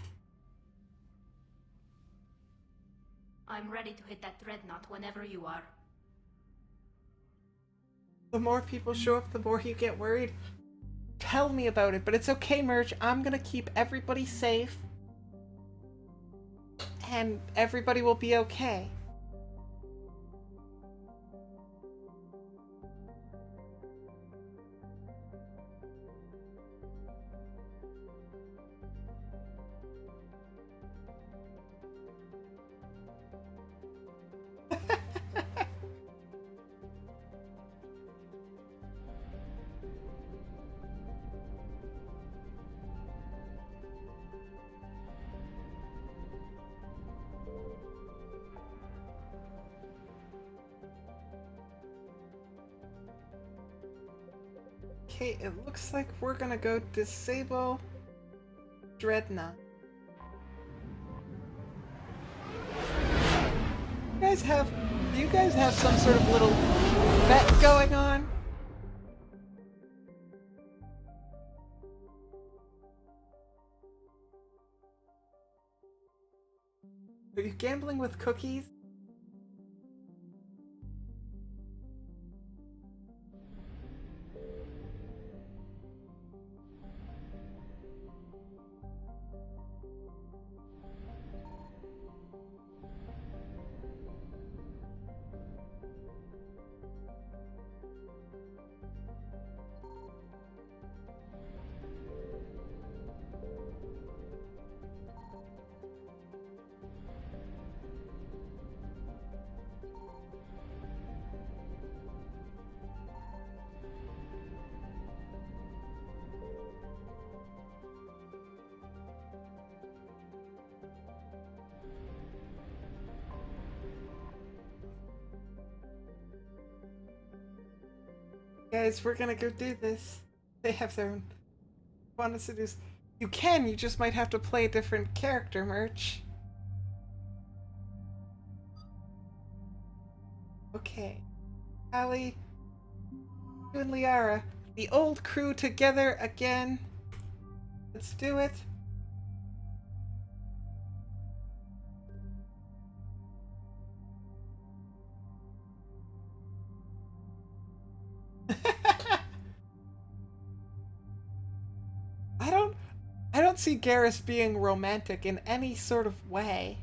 I'm ready to hit that dreadnought whenever you are. The more people show up, the more you get worried. Tell me about it, but it's okay, Merch. I'm gonna keep everybody safe. And everybody will be okay. Okay, it looks like we're gonna go disable Dreadnought. Do you guys have some sort of little bet going on? Are you gambling with cookies? Guys, we're gonna go do this. They have their own. Want us to do? You can. You just might have to play a different character, Merch. Okay, Ali, you and Liara, the old crew together again. Let's do it. I don't see Garrus being romantic in any sort of way.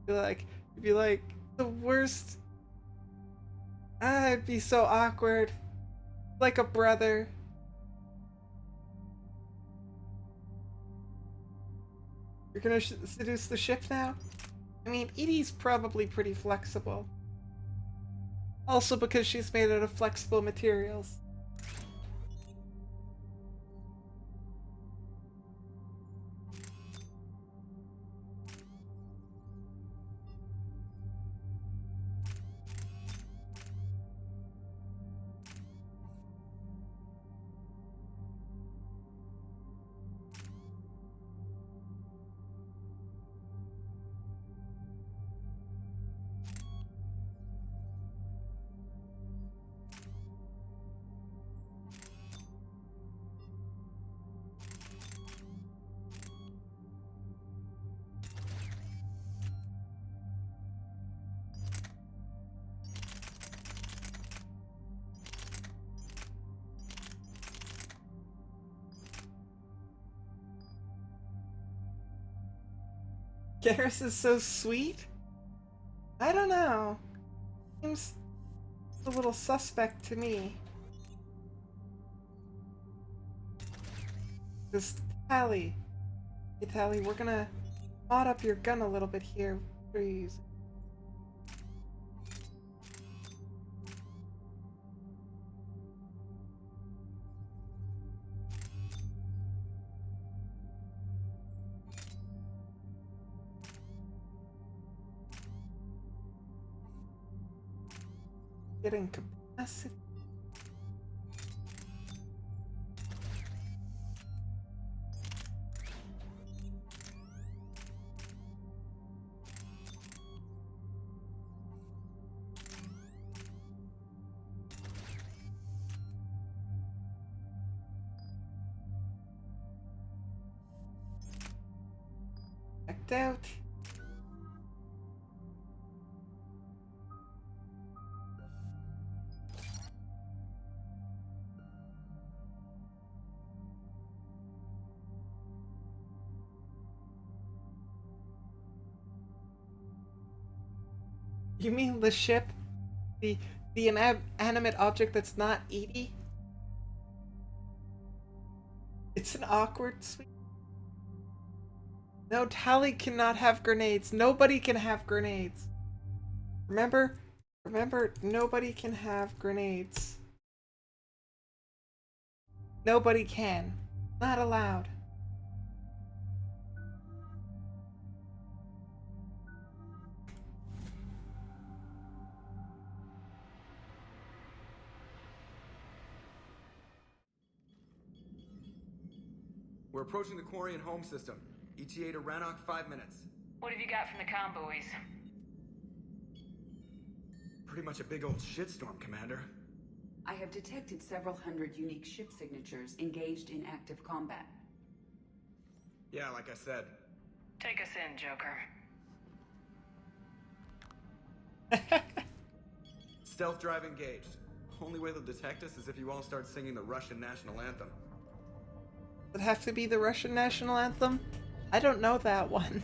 It'd be like the worst. It'd be so awkward. Like a brother. You're gonna seduce the ship now? I mean, Edie's probably pretty flexible. Also because she's made out of flexible materials. Garrus is so sweet? I don't know. Seems a little suspect to me. This Tali. Hey Tali, we're gonna mod up your gun a little bit here. What are you using? Getting capacity. Checked out. You mean the ship? The inanimate object that's not Edie? It's an awkward sweet. No, Tali cannot have grenades. Nobody can have grenades. Remember, nobody can have grenades. Nobody can. Not allowed. We're approaching the Quarian home system. ETA to Rannoch, 5 minutes. What have you got from the comm buoys? Pretty much a big old shitstorm, Commander. I have detected several hundred unique ship signatures engaged in active combat. Yeah, like I said. Take us in, Joker. Stealth drive engaged. Only way they'll detect us is if you all start singing the Russian national anthem. Would it have to be the Russian national anthem? I don't know that one.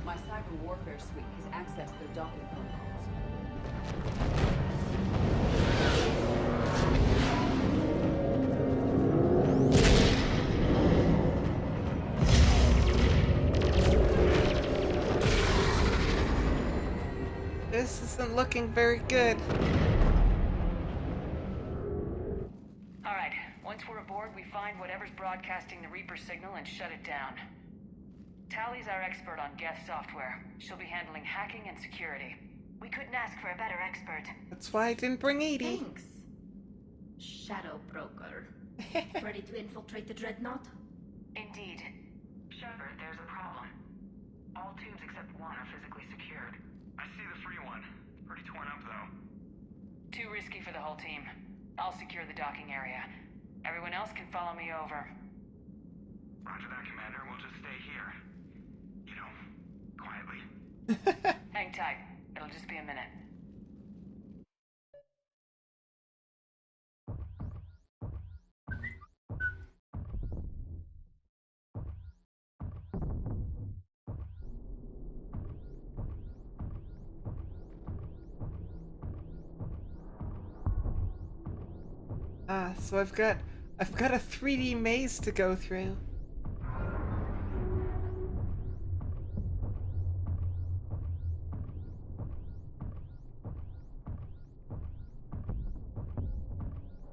My cyber warfare suite has accessed their docking protocols. This isn't looking very good. Alright, once we're aboard, we find whatever's broadcasting the Reaper signal and shut it down. Tali's our expert on Geth software. She'll be handling hacking and security. We couldn't ask for a better expert. That's why I didn't bring Edie. Thanks, Shadow Broker. Ready to infiltrate the Dreadnought? Indeed. Shepard, there's a problem. All tubes except one are physically secured. I see the free one. Pretty torn up, though. Too risky for the whole team. I'll secure the docking area. Everyone else can follow me over. Roger that, Commander. We'll just stay here. You know, quietly. Hang tight. It'll just be a minute. So I've got a 3D maze to go through.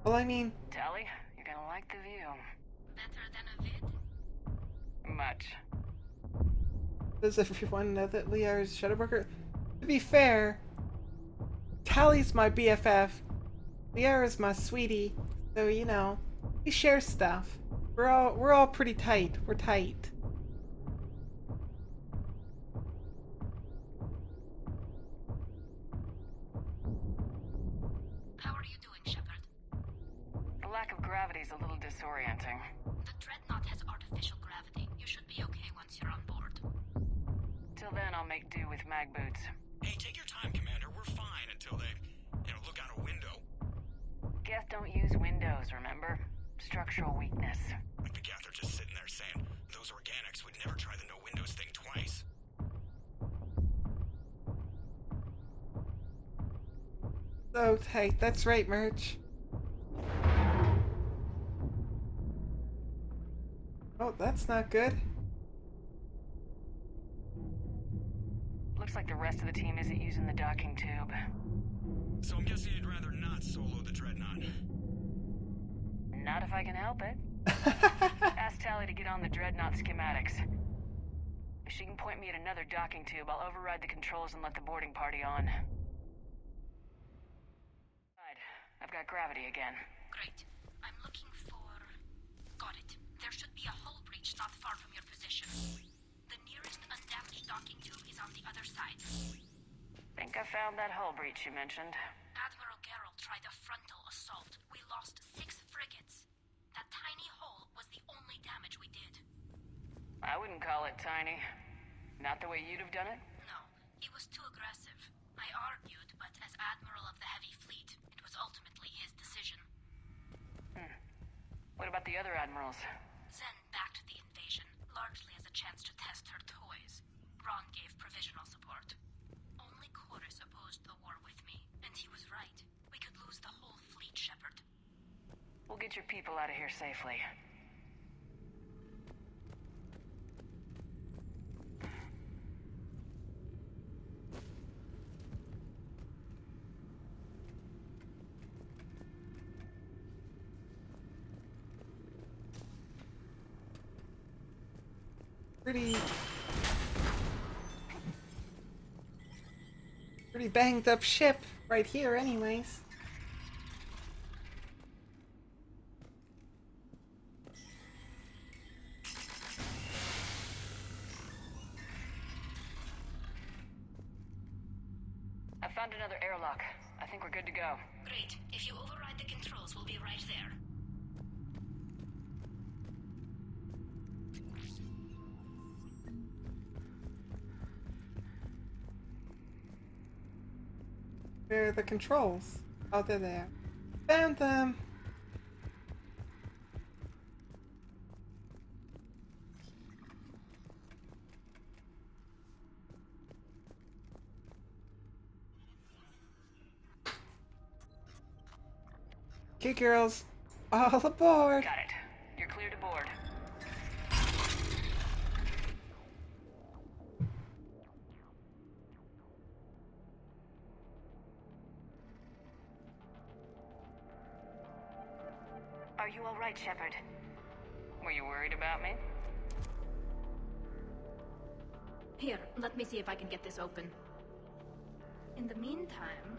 Well, I mean... Tali, you're gonna like the view. Better than a vid? Much. Does everyone know that Liara is Shadowbroker? To be fair, Tali's my BFF. Liara's my sweetie. So, you know, we share stuff. We're all pretty tight. We're tight. How are you doing, Shepard? The lack of gravity is a little disorienting. The Dreadnought has artificial gravity. You should be okay once you're on board. Till then, I'll make do with mag boots. Hey, take your time, Commander. We're fine until they, look out a window. Geth don't use windows, remember? Structural weakness. Like the Geth are just sitting there saying, those organics would never try the no windows thing twice. So tight. That's right, Merch. Oh, that's not good. Looks like the rest of the team isn't using the docking tube. So I'm guessing you'd rather not solo the Dreadnought. Not if I can help it. Ask Tally to get on the Dreadnought schematics. If she can point me at another docking tube, I'll override the controls and let the boarding party on. Right, I've got gravity again. Great. I'm looking for... Got it. There should be a hull breach not far from your position. The nearest undamaged docking tube is on the other side. Think I found that hull breach you mentioned. Admiral Geralt tried a frontal assault. We lost 6 frigates. That tiny hole was the only damage we did. I wouldn't call it tiny. Not the way you'd have done it? No, he was too aggressive. I argued, but as Admiral of the Heavy Fleet, it was ultimately his decision. What about the other admirals? Zen backed the invasion, largely as a chance to test her toys. Ron gave provisional support. Only Chorus opposed the war with me, and he was right. We could lose the whole fleet, Shepard. We'll get your people out of here safely. Pretty banged up ship right here anyways. I found another airlock. I think we're good to go. Great. If you override the controls, we'll be right there. Where are the controls? Oh, they're there. Found them! Okay, girls. All aboard! Got it. You're clear to board. Are you all right, Shepard? Were you worried about me? Here, let me see if I can get this open. In the meantime,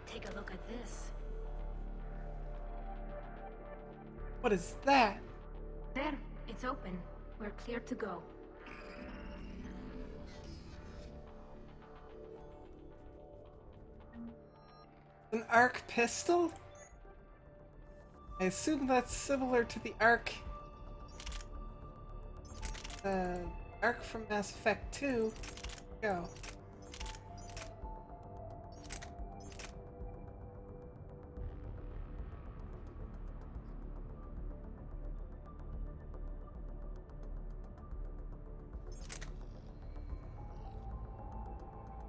take a look at this. What is that? There, it's open. We're clear to go. An arc pistol? I assume that's similar to the arc from Mass Effect 2. Go.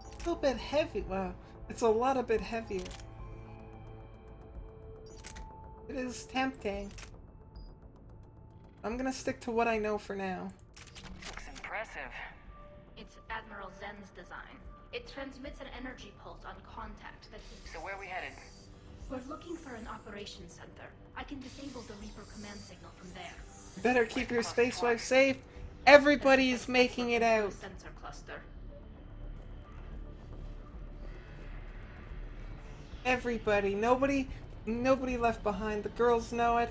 A little bit heavy. Wow, it's a lot a bit heavier. It is tempting. I'm gonna stick to what I know for now. Looks impressive. It's Admiral Zen's design. It transmits an energy pulse on contact that... So where are we headed? We're looking for an operations center. I can disable the Reaper command signal from there. Better keep your space wife safe. Everybody's making it out. Sensor cluster. Everybody. Nobody left behind. The girls know it.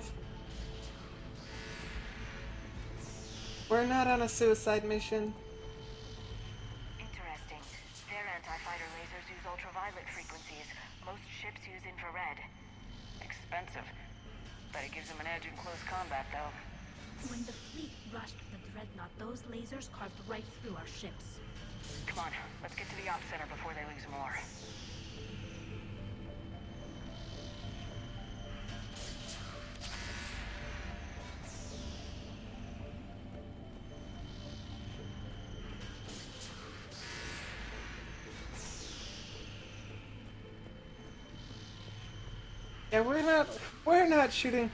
We're not on a suicide mission. Interesting. Their anti-fighter lasers use ultraviolet frequencies. Most ships use infrared. Expensive. But it gives them an edge in close combat, though. When the fleet rushed the Dreadnought, those lasers carved right through our ships. Come on, let's get to the ops center before they lose more. Yeah, we're not shooting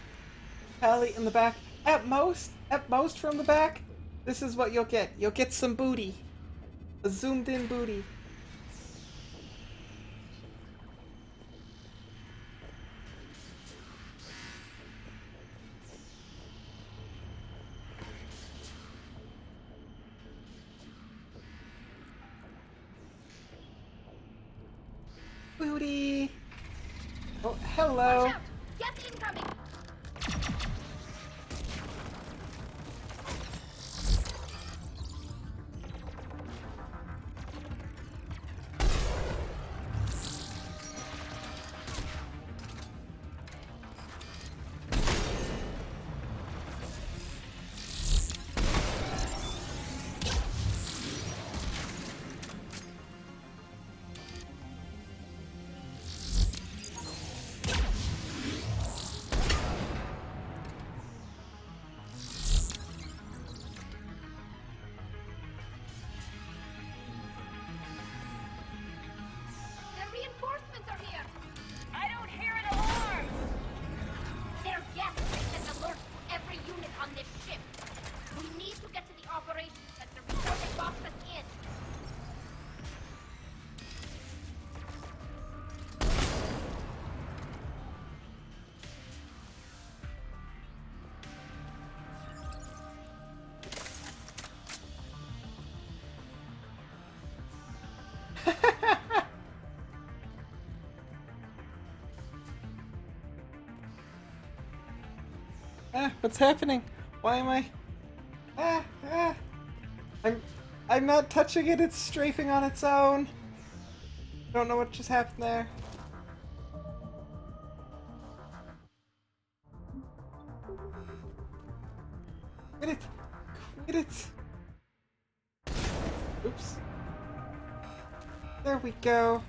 Tally in the back. At most from the back, this is what you'll get. You'll get some booty. A zoomed in booty. Booty. Oh, hello. Watch out! Geth incoming! The reinforcements are here! I don't hear an alarm! They're Geth and alert to every unit on this ship. We need to get to the operations center before they box us in. What's happening? Why am I? I'm not touching it. It's strafing on its own. Don't know what just happened there. Quit it! Quit it! Oops. There we go.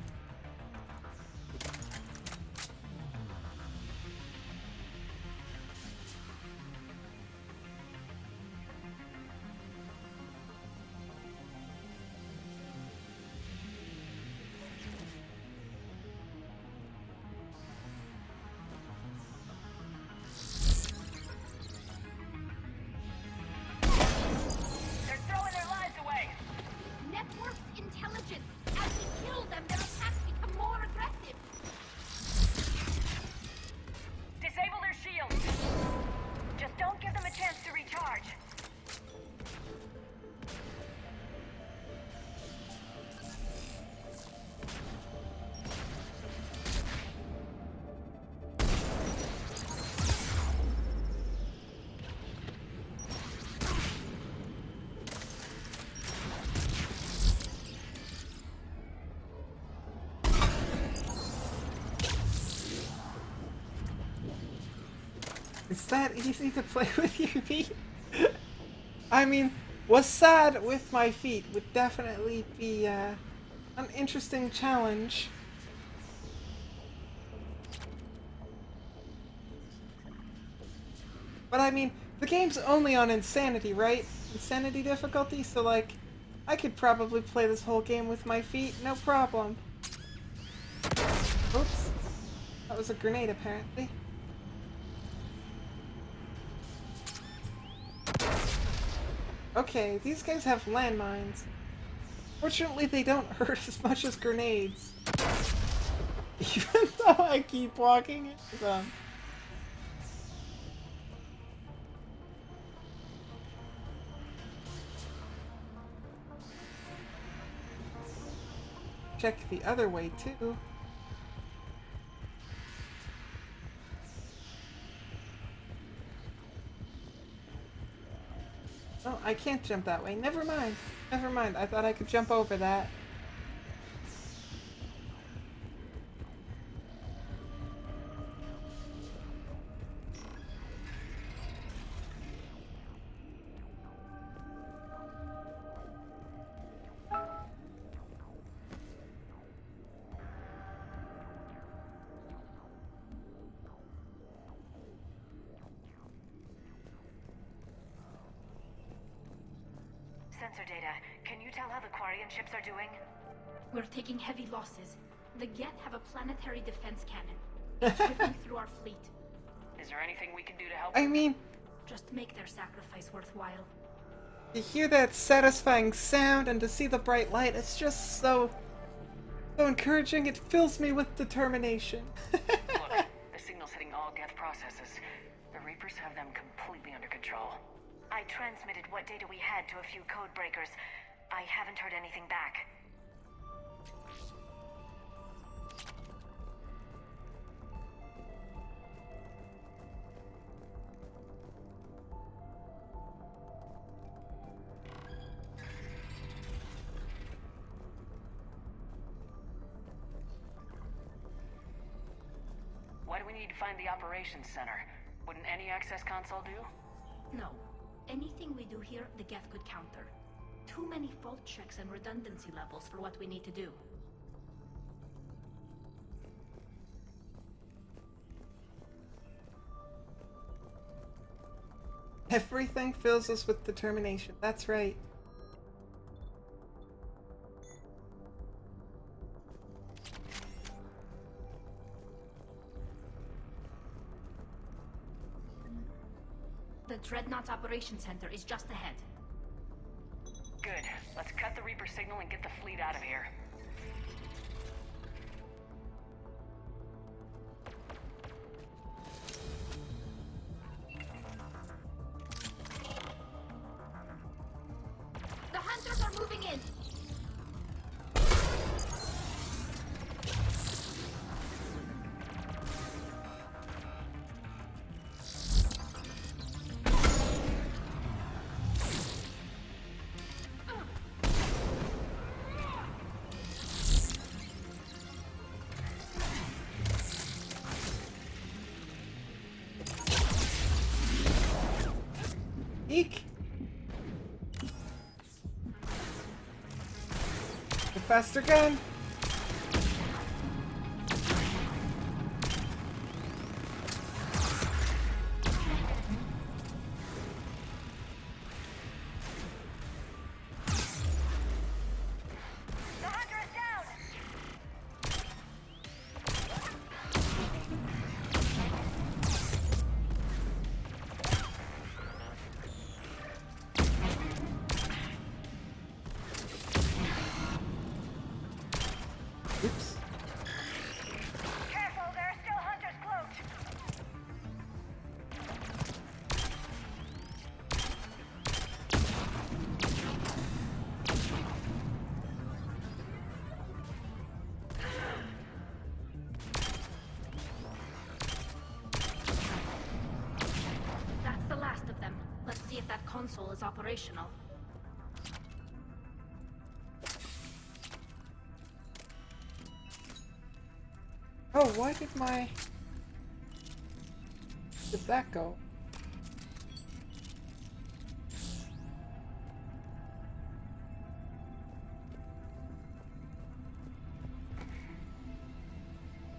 They're throwing their lives away! Network intelligence! As we kill them, their attacks become more aggressive! Disable their shields! Just don't give them a chance to recharge! It's that easy to play with your feet? I mean, Wasad with my feet would definitely be an interesting challenge. But I mean, the game's only on Insanity, right? Insanity difficulty, so like, I could probably play this whole game with my feet, no problem. Oops. That was a grenade, apparently. Okay, these guys have landmines. Fortunately, they don't hurt as much as grenades. Even though I keep walking into them. Check the other way, too. Oh, I can't jump that way. Never mind. Never mind. I thought I could jump over that. Sensor data. Can you tell how the Quarian ships are doing? We're taking heavy losses. The Geth have a planetary defense cannon. It's ripping through our fleet. Is there anything we can do to help? I mean, Just make their sacrifice worthwhile. to hear that satisfying sound and to see the bright light, it's just so encouraging. It fills me with determination. Look, the signal's hitting all Geth processes. The Reapers have them completely under control. I transmitted what data we had to a few code breakers. I haven't heard anything back. we need to find the operations center. Wouldn't any access console do? No. Anything we do here, the Geth could counter. Too many fault checks and redundancy levels for what we need to do. Everything fills us with determination. That's right. The Dreadnought Operations Center is just ahead. Good. Let's cut the Reaper signal and get the fleet out of here. The hunters are moving in! Eek! The faster gun! The hunter is down! Oops. Careful, there are still hunters cloaked! That's the last of them. Let's see if that console is operational. Oh, why did my... Did that go?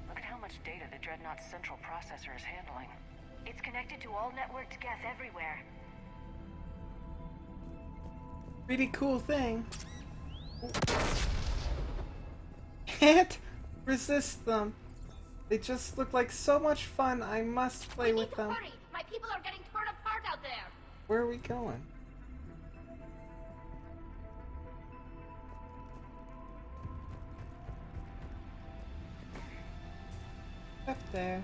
Look at how much data the Dreadnought's central processor is handling. It's connected to all networked Geth everywhere. Pretty cool thing. Can't resist them. They just look like so much fun. I must play with them. Hurry! My people are getting torn apart out there! Where are we going? Up there.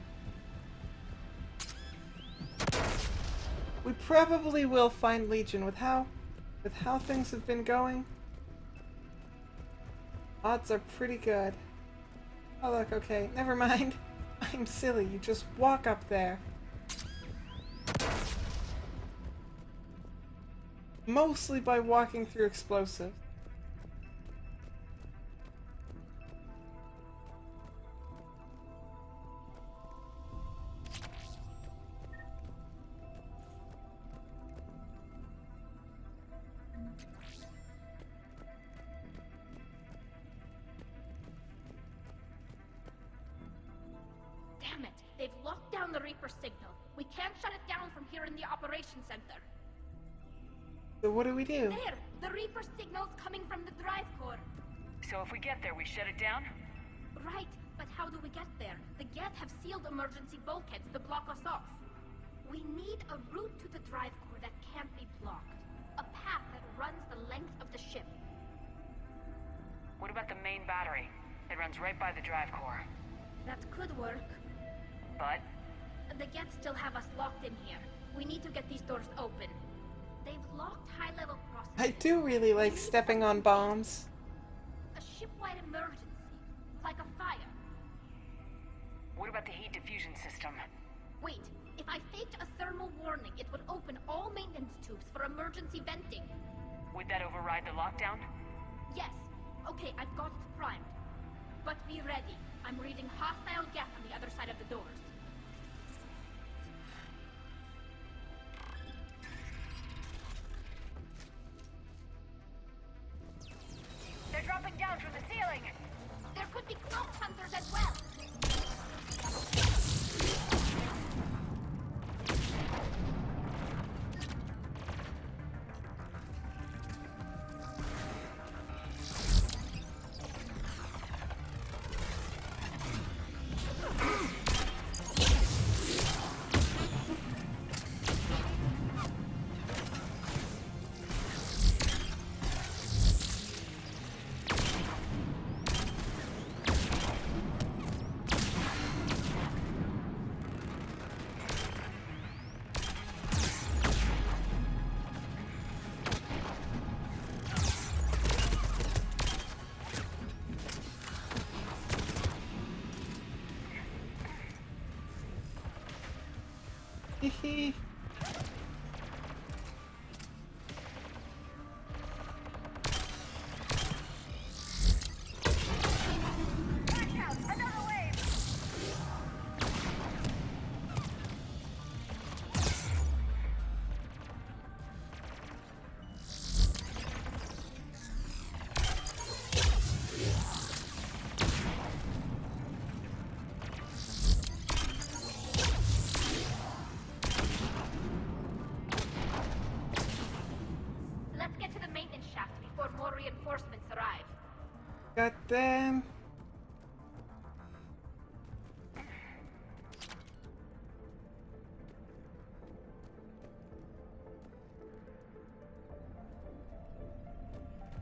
We probably will find Legion with how things have been going. Odds are pretty good. Oh look, okay, never mind. I'm silly, you just walk up there. Mostly by walking through explosives. Damn it! They've locked down the Reaper signal. We can't shut it down from here in the operations center. So what do we do? There! The Reaper signal's coming from the drive core. So if we get there, we shut it down? Right, but how do we get there? The Geth have sealed emergency bulkheads to block us off. We need a route to the drive core that can't be blocked. A path that runs the length of the ship. What about the main battery? It runs right by the drive core. That could work. But? The Geth still have us locked in here. We need to get these doors open. They've locked high-level processing. I do really like stepping on bombs. A ship-wide emergency. Like a fire. What about the heat diffusion system? Wait, if I faked a thermal warning, it would open all maintenance tubes for emergency venting. Would that override the lockdown? Yes. Okay, I've got it primed. But be ready. I'm reading hostile Geth on the other side of the doors. down from the ceiling. There could be cloak hunters as well. Hehe. Watch out! Another wave! Let's get to the maintenance shaft before more reinforcements arrive. God damn.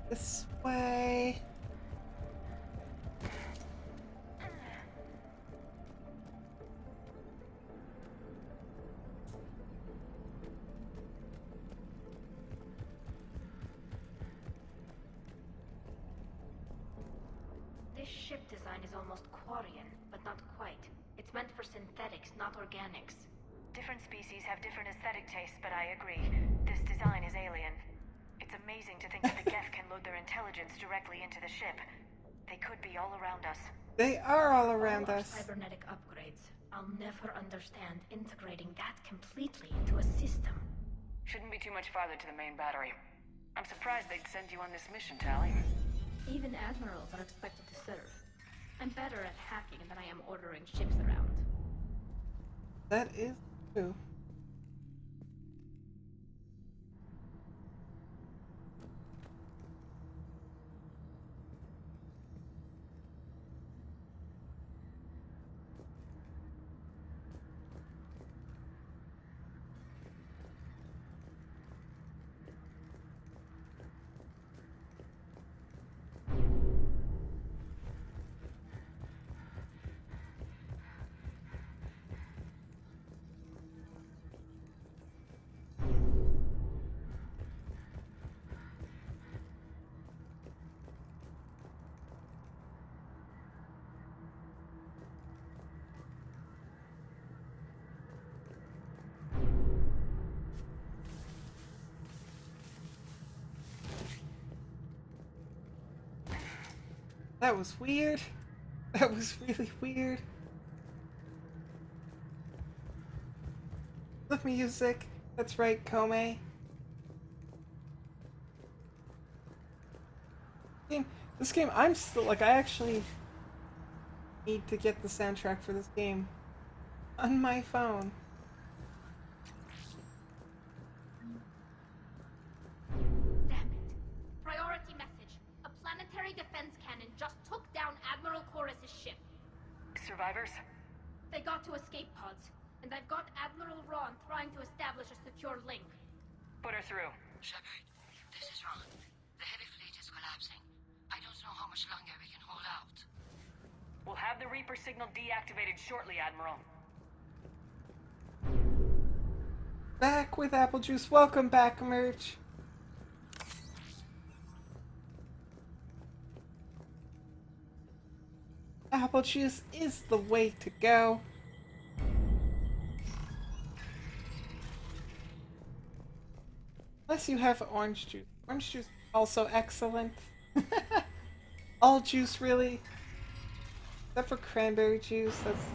This way. This ship design is almost Quarian, but not quite. It's meant for synthetics, not organics. Different species have different aesthetic tastes, but I agree. This design is alien. It's amazing to think that the Geth can load their intelligence directly into the ship. They could be all around us. They are all around All our us. cybernetic upgrades. I'll never understand integrating that completely into a system. Shouldn't be too much farther to the main battery. I'm surprised they'd send you on this mission, Tally. Even admirals are expected to serve. I'm better at hacking than I am ordering ships around. That is true. That was weird. That was really weird. The music. That's right, Kome. This game, I'm still, like, I actually need to get the soundtrack for this game on my phone. Damn it. Priority message. A planetary defense cannon just took down Admiral Chorus's ship. Survivors? They got to escape pods, and I've got Admiral Ron trying to establish a secure link. Put her through. Shepard, this is Ron. The heavy fleet is collapsing. I don't know how much longer we can hold out. We'll have the Reaper signal deactivated shortly, Admiral. Back with Apple Juice. Welcome back, Merch. Apple Juice is the way to go. Unless you have orange juice. Orange juice also excellent. All juice, really. Except for cranberry juice. That's...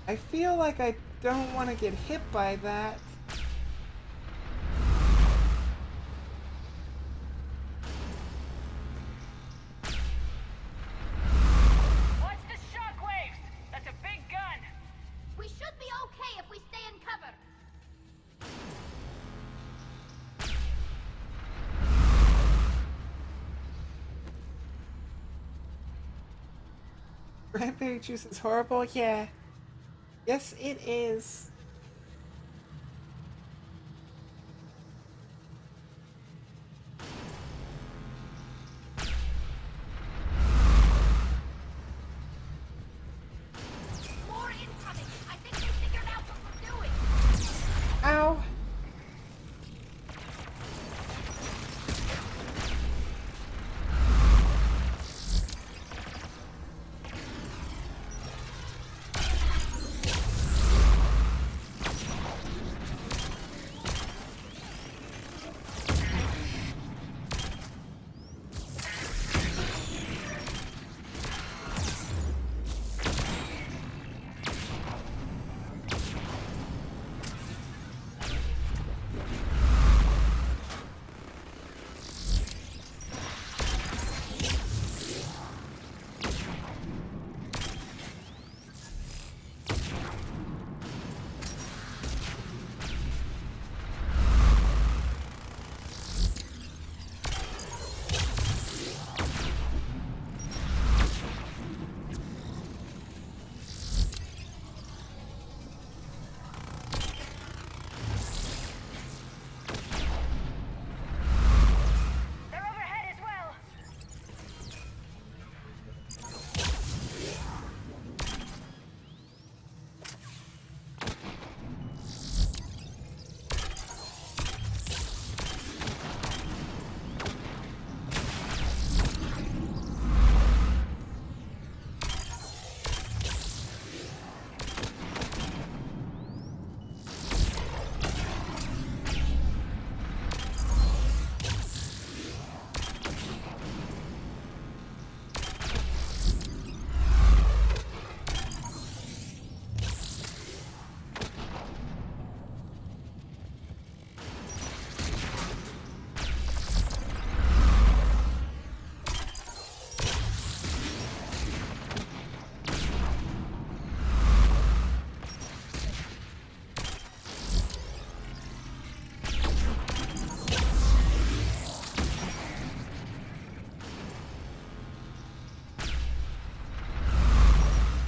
I feel like I don't want to get hit by that. Watch the shockwaves! That's a big gun! We should be okay if we stay in cover. Cranberry juice is horrible? Yeah. Yes, it is. More incoming. I think they figured out what we're doing. Ow. They're overhead as well!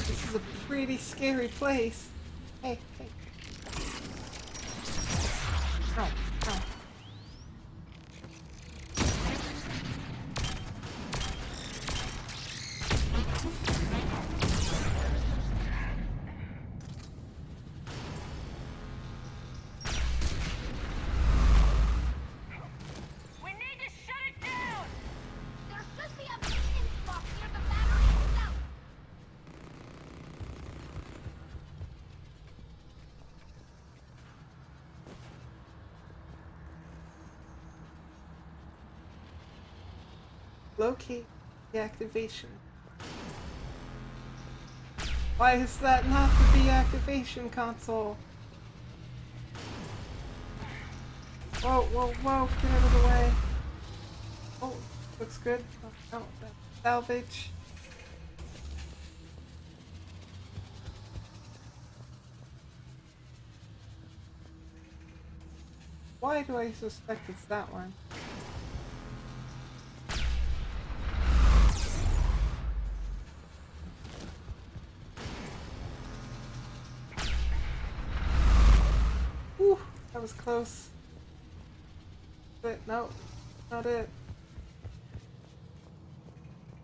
This is a pretty scary place. Hey, hey. Ow, ow. We need to shut it down! There should be a maintenance block near the battery itself. Locate the activation. Why is that not the deactivation console? Whoa, whoa, whoa, get out of the way. Oh, looks good. Oh, no, that's salvage. Why do I suspect it's that one? Whew, that was close. But no, not it.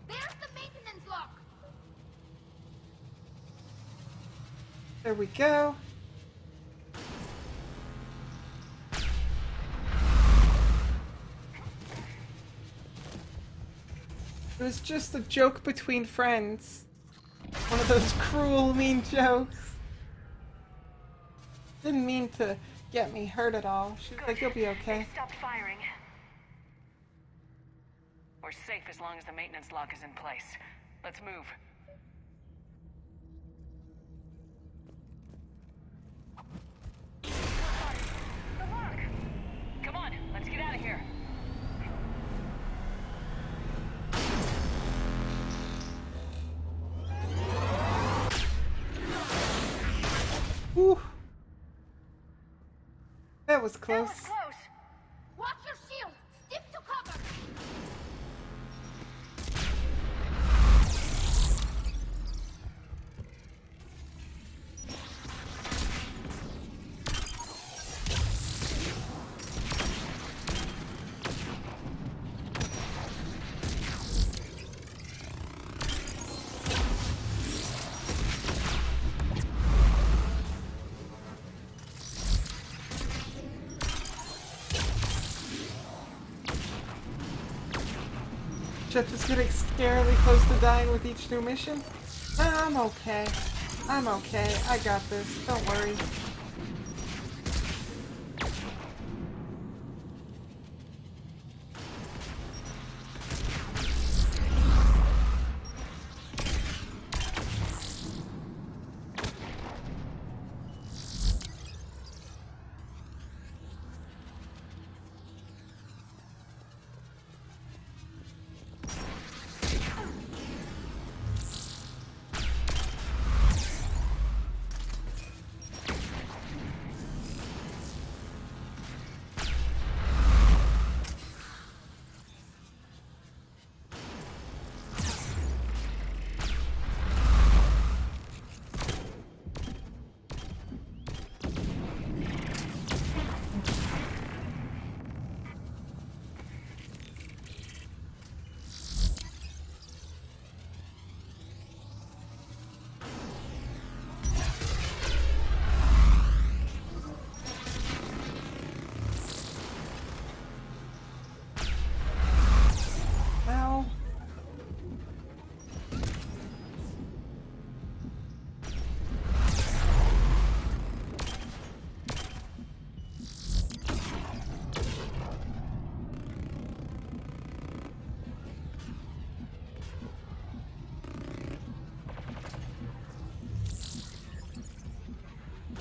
There's the maintenance lock. There we go. It was just a joke between friends. One of those cruel, mean jokes. Didn't mean to get me hurt at all. She was like, you'll be okay. They stopped firing. We're safe as long as the maintenance lock is in place. Let's move. Whew. That was close. Watch your shield! Stick to cover! Ship is getting scarily close to dying with each new mission. I'm okay. I'm okay. I got this. Don't worry.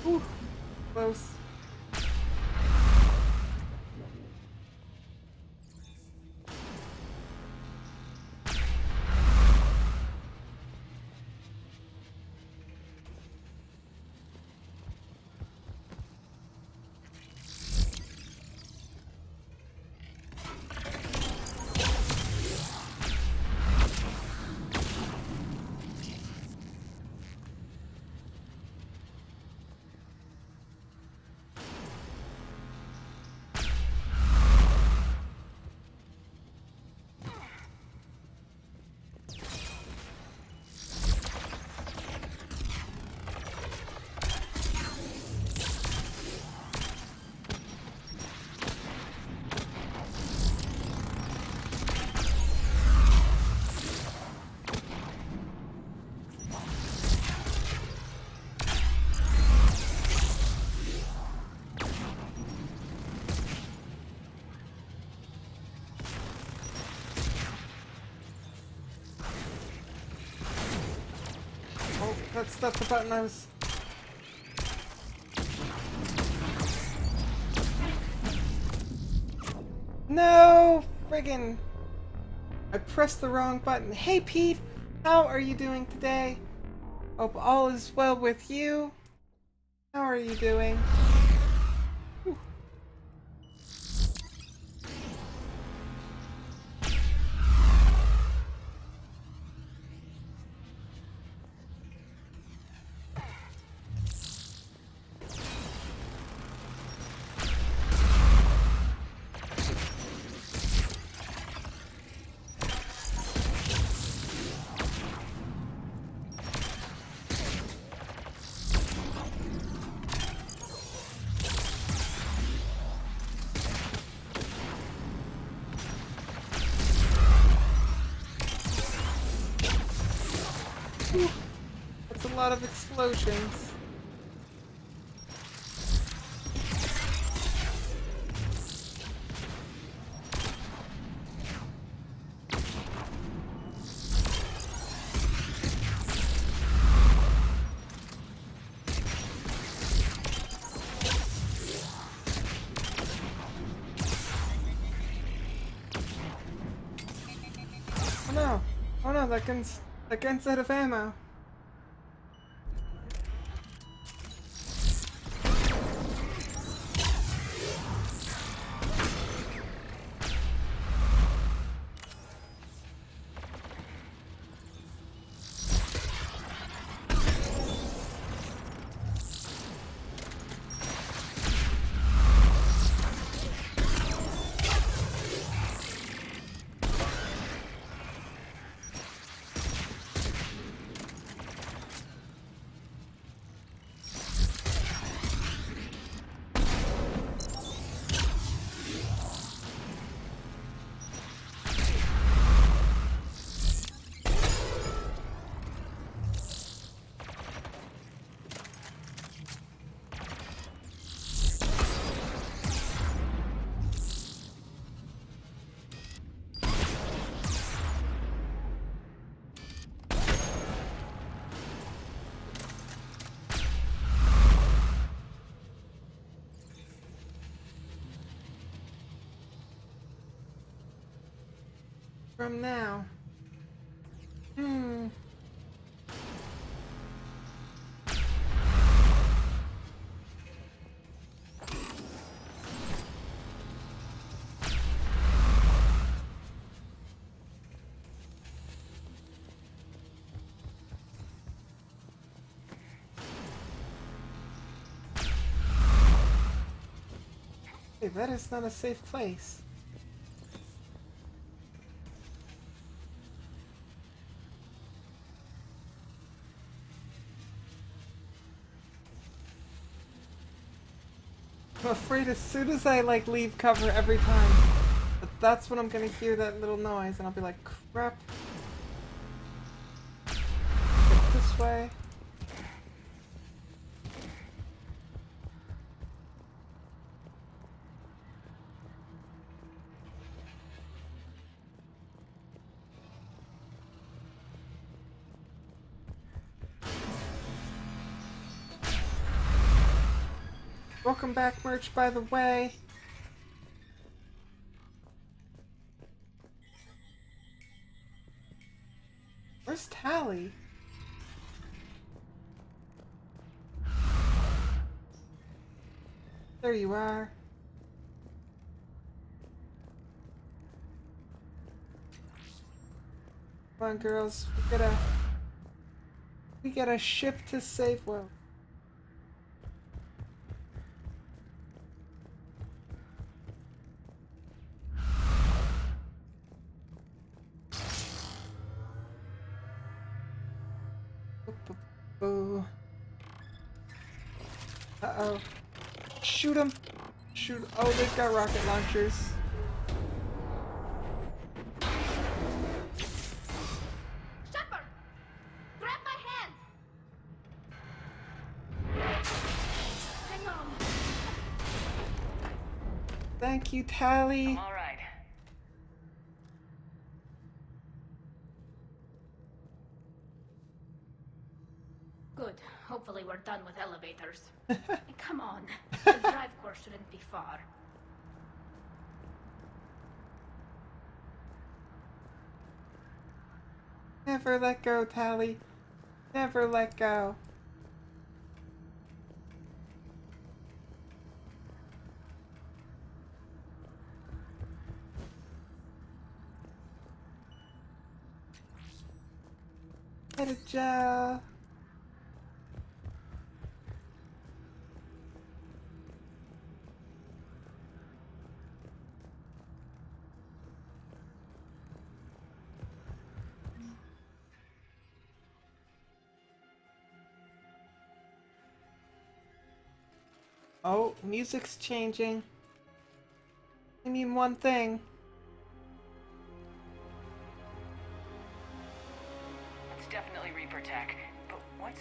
Ooh, close. That's the button I was... No! Friggin'... I pressed the wrong button. Hey Pete! How are you doing today? Hope all is well with you. How are you doing? Whew. That's a lot of explosions. Oh no! Oh no, that gun's out of ammo. from now? Hey, that is not a safe place. I'm afraid as soon as I like leave cover every time, but that's when I'm gonna hear that little noise and I'll be like, crap. Get this way. Welcome back, merch, by the way. Where's Tally? There you are. Come on, girls. We got a ship to save. Well. Uh-oh. Shoot him! Shoot. Oh, they've got rocket launchers. Shepard! Grab my hand! Hang on. Thank you, Tally. I'm all right. Good. Hopefully we're done with elevators. Come on. The drive course shouldn't be far. Never let go, Tally. Never let go. Get a gel. Oh, music's changing. I mean one thing. It's definitely Reaper tech, but what's...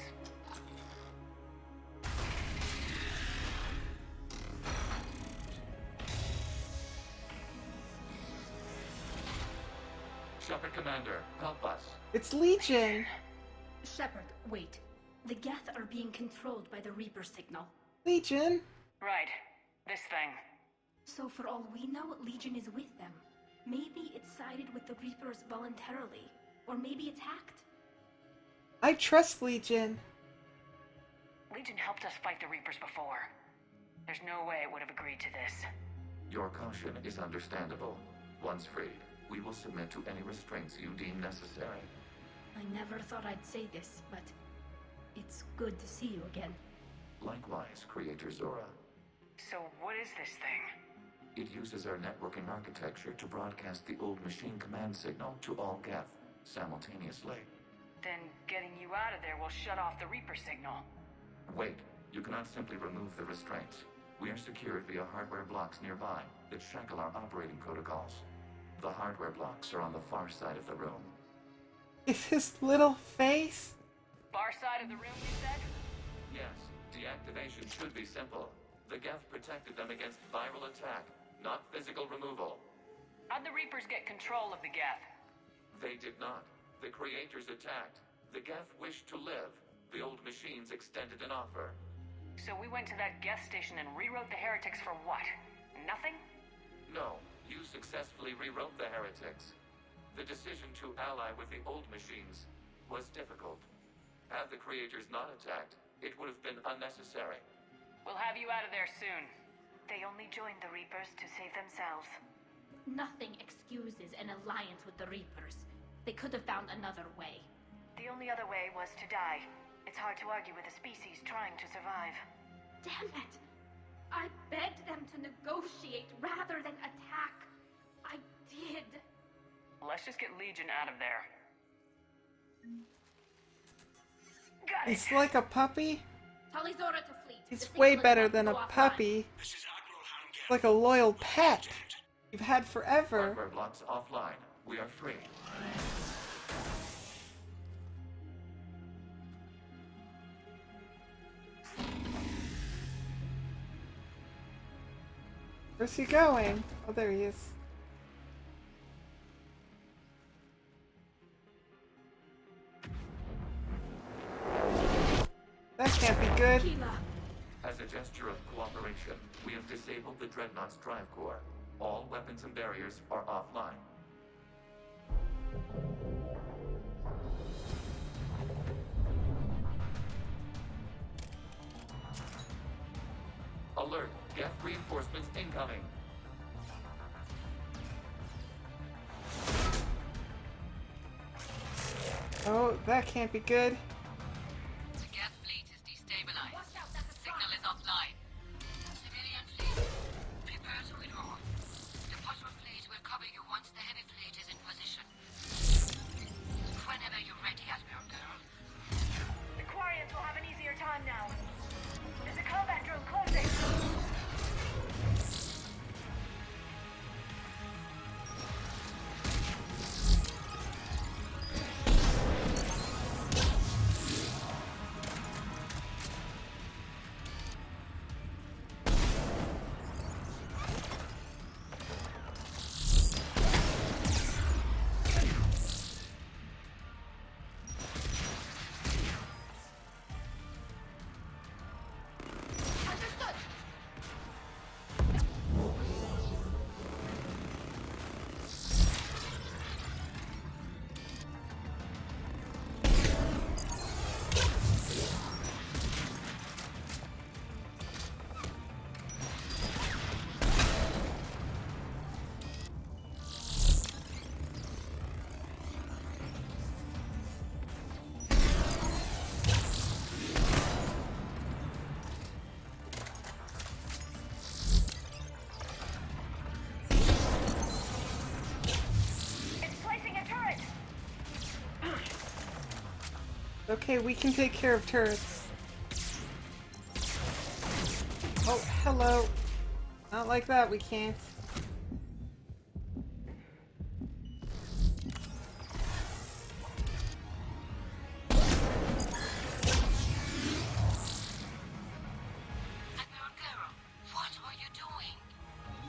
Shepard Commander, help us. It's Legion. Shepard, wait. The Geth are being controlled by the Reaper signal. Legion? Right. This thing. So for all we know, Legion is with them. Maybe it sided with the Reapers voluntarily. Or maybe it's hacked. I trust Legion. Legion helped us fight the Reapers before. There's no way it would have agreed to this. Your caution is understandable. Once freed, we will submit to any restraints you deem necessary. I never thought I'd say this, but it's good to see you again. Likewise, Creator Zora. So what is this thing? It uses our networking architecture to broadcast the old machine command signal to all Geth simultaneously. Then getting you out of there will shut off the Reaper signal. Wait, you cannot simply remove the restraints. We are secured via hardware blocks nearby that shackle our operating protocols. The hardware blocks are on the far side of the room. Is his little face? Far side of the room, you said? Yes, deactivation should be simple. The Geth protected them against viral attack, not physical removal. How'd the Reapers get control of the Geth? They did not. The Creators attacked. The Geth wished to live. The old machines extended an offer. So we went to that Geth station and rewrote the heretics for what? Nothing? No, you successfully rewrote the heretics. The decision to ally with the old machines was difficult. Had the creators not attacked, it would have been unnecessary. We'll have you out of there soon. They only joined the Reapers to save themselves. Nothing excuses an alliance with the Reapers. They could have found another way. The only other way was to die. It's hard to argue with a species trying to survive. Damn it! I begged them to negotiate rather than attack. I did. Let's just get Legion out of there. It's like a puppy. Talizora to fleet. He's way better than a puppy. Like a loyal pet you've had forever. Hardware blocks offline. We are free. Where's he going? Oh, there he is. That can't be good. As a gesture of cooperation, we have disabled the Dreadnought's drive core. All weapons and barriers are offline. Alert! Geth reinforcements incoming! Oh, that can't be good. The Geth fleet is destabilized. Signal is offline. Civilian fleet, prepare to withdraw. The Puzzle fleet will cover you once the heavy fleet is in position. Whenever you're ready, Admiral Girl. The Quarians will have an easier time now. There's a combat drone closing. Okay, we can take care of turrets. Oh, hello. Not like that, we can't. Admiral Girl, what are you doing?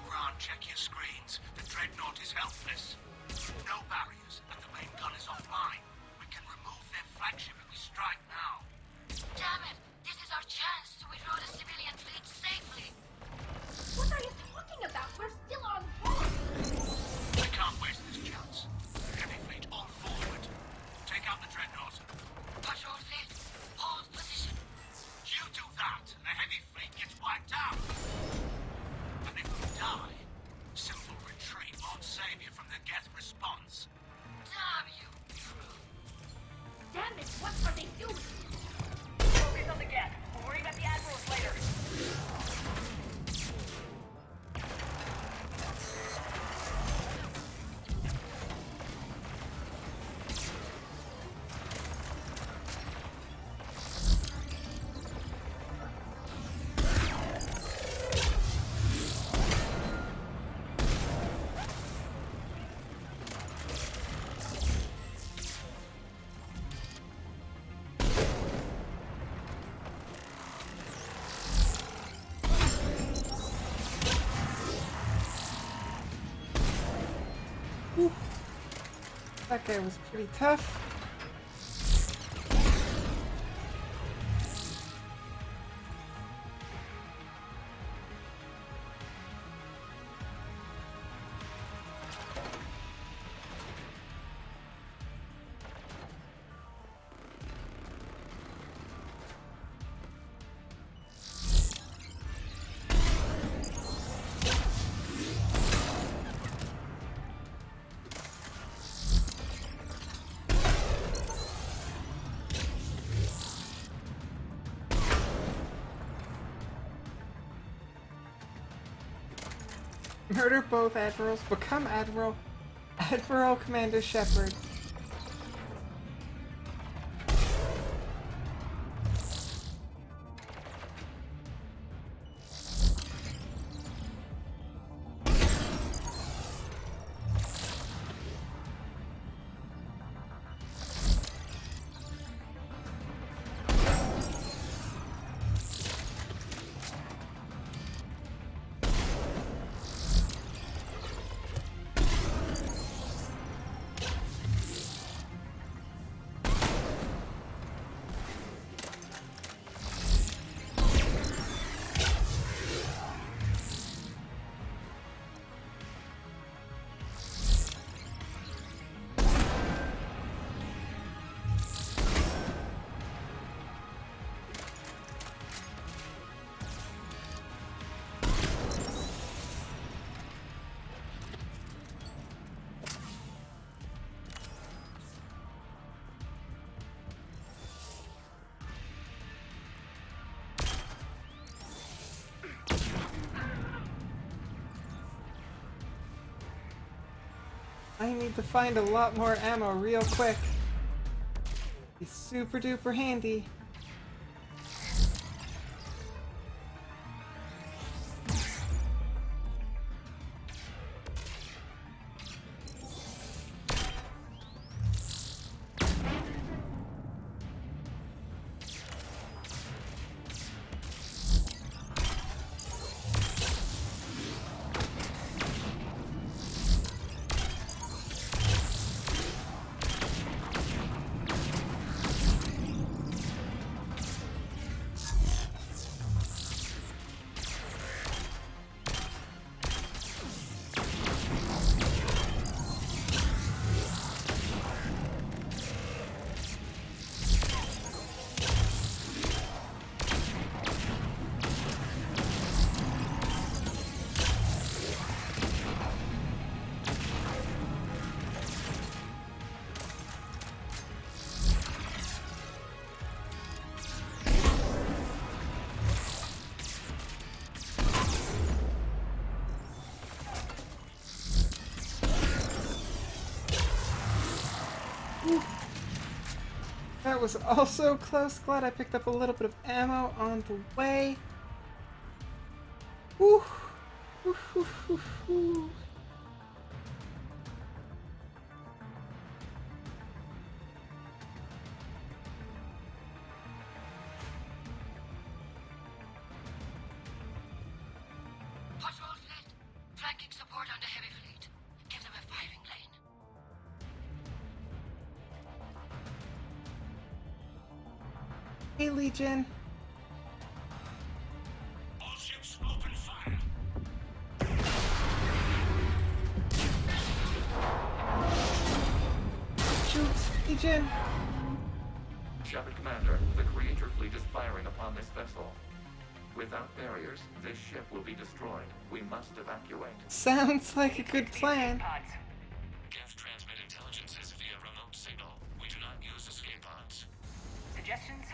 Ron, check your screens. The Dreadnought is helpless. No barriers, and the main gun is offline. We can remove their flagship if we strike now. Damn it! This is our chance to withdraw the civilian fleet safely. What are you talking about? We're still on board. We can't waste this chance. Heavy fleet on forward. Take out the Dreadnought. Patrol fleet, hold position. You do that, and the heavy fleet gets wiped out. And if we die, simple retreat won't save you from the Geth response. Damn you! Damn it, what are they doing? Focus on the Geth. We'll worry about the Admirals later. That guy was pretty tough. Murder both admirals. Become Admiral Commander Shepard. I need to find a lot more ammo real quick. Be super duper handy. That was also close. Glad I picked up a little bit of ammo on the way. Woo. Woo, woo, woo, woo. Patrol fleet, flanking support on the heavy fleet. Give them a firing lane. Hey, Legion. All ships open fire. Shoot, Legion. Shepard Commander, the Creator fleet is firing upon this vessel. Without barriers, this ship will be destroyed. We must evacuate. Sounds like a good plan. Geth transmit intelligences via remote signal. We do not use escape pods. Suggestions?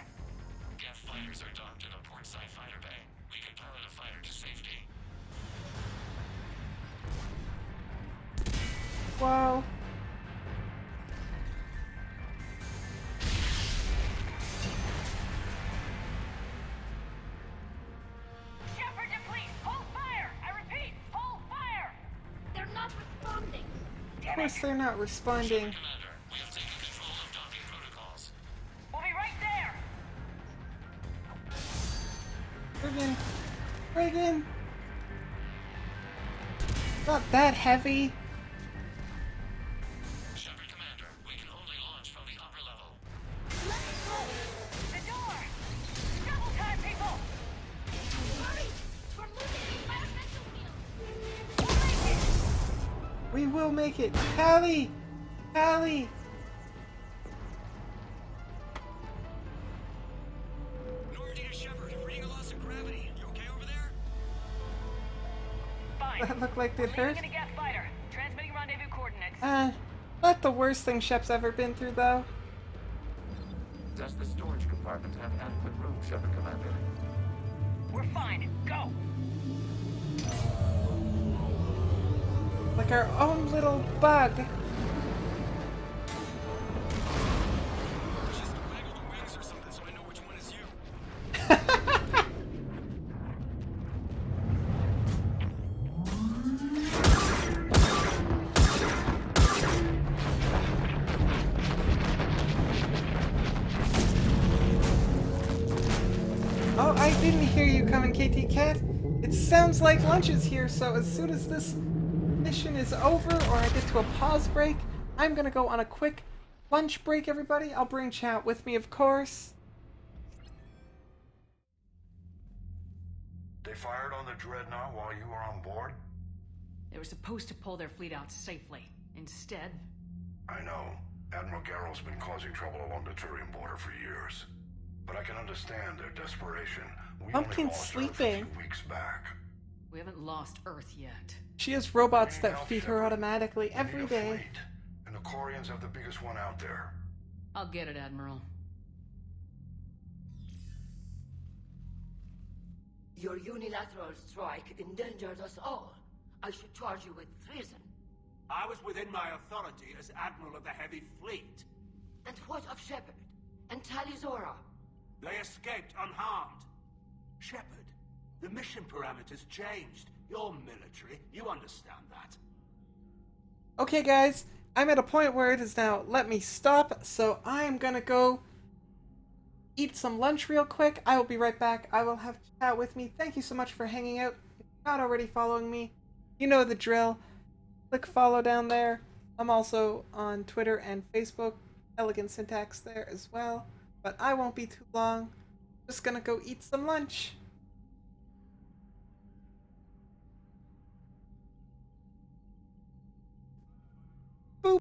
Geth fighters are docked in a portside fighter bay. We can pilot a fighter to safety. Wow. Shepard deplete! Hold fire! I repeat, hold fire! They're not responding. Of course they're not responding. We have taken control of docking protocols. We'll be right there! Friggin'. Friggin'. Not that heavy. Shepard Commander, we can only launch from the upper level. The door! Double time, people! Hurry! We're losing environmental wheels. We will make it. Callie! Callie! Normandy to Shepard, reading a loss of gravity. You okay over there? Fine. That looked like We're it hurt. leaving in a Geth fighter. Transmitting rendezvous coordinates. Not the worst thing Shep's ever been through, though. Does the storage compartment have adequate room, Shepard Commander? We're fine. Go! Like our own little bug. Just waggle the wings or something so I know which one is you. Oh, I didn't hear you coming, KT Cat. It sounds like lunch is here, so as soon as this mission is over or I get to a pause break, I'm gonna go on a quick lunch break, everybody. I'll bring chat with me, of course. They fired on the Dreadnought while you were on board? They were supposed to pull their fleet out safely. Instead... I know. Admiral Garrow's been causing trouble along the Turian border for years. But I can understand their desperation. We only Pumpkin's lost Earth a sleeping. few weeks back. We haven't lost Earth yet. She has robots that feed her automatically every day. And the Corians have the biggest one out there. I'll get it, Admiral. Your unilateral strike endangered us all. I should charge you with treason. I was within my authority as Admiral of the Heavy Fleet. And what of Shepard? And Talizora? They escaped unharmed. Shepard, the mission parameters changed. You're military, you understand that. Okay, guys, I'm at a point where it is now let me stop, so I am gonna go eat some lunch real quick. I will be right back. I will have chat with me. Thank you so much for hanging out. If you're not already following me, you know the drill. Click follow down there. I'm also on Twitter and Facebook. Elegant Syntax there as well. But I won't be too long. Just gonna go eat some lunch. Boop.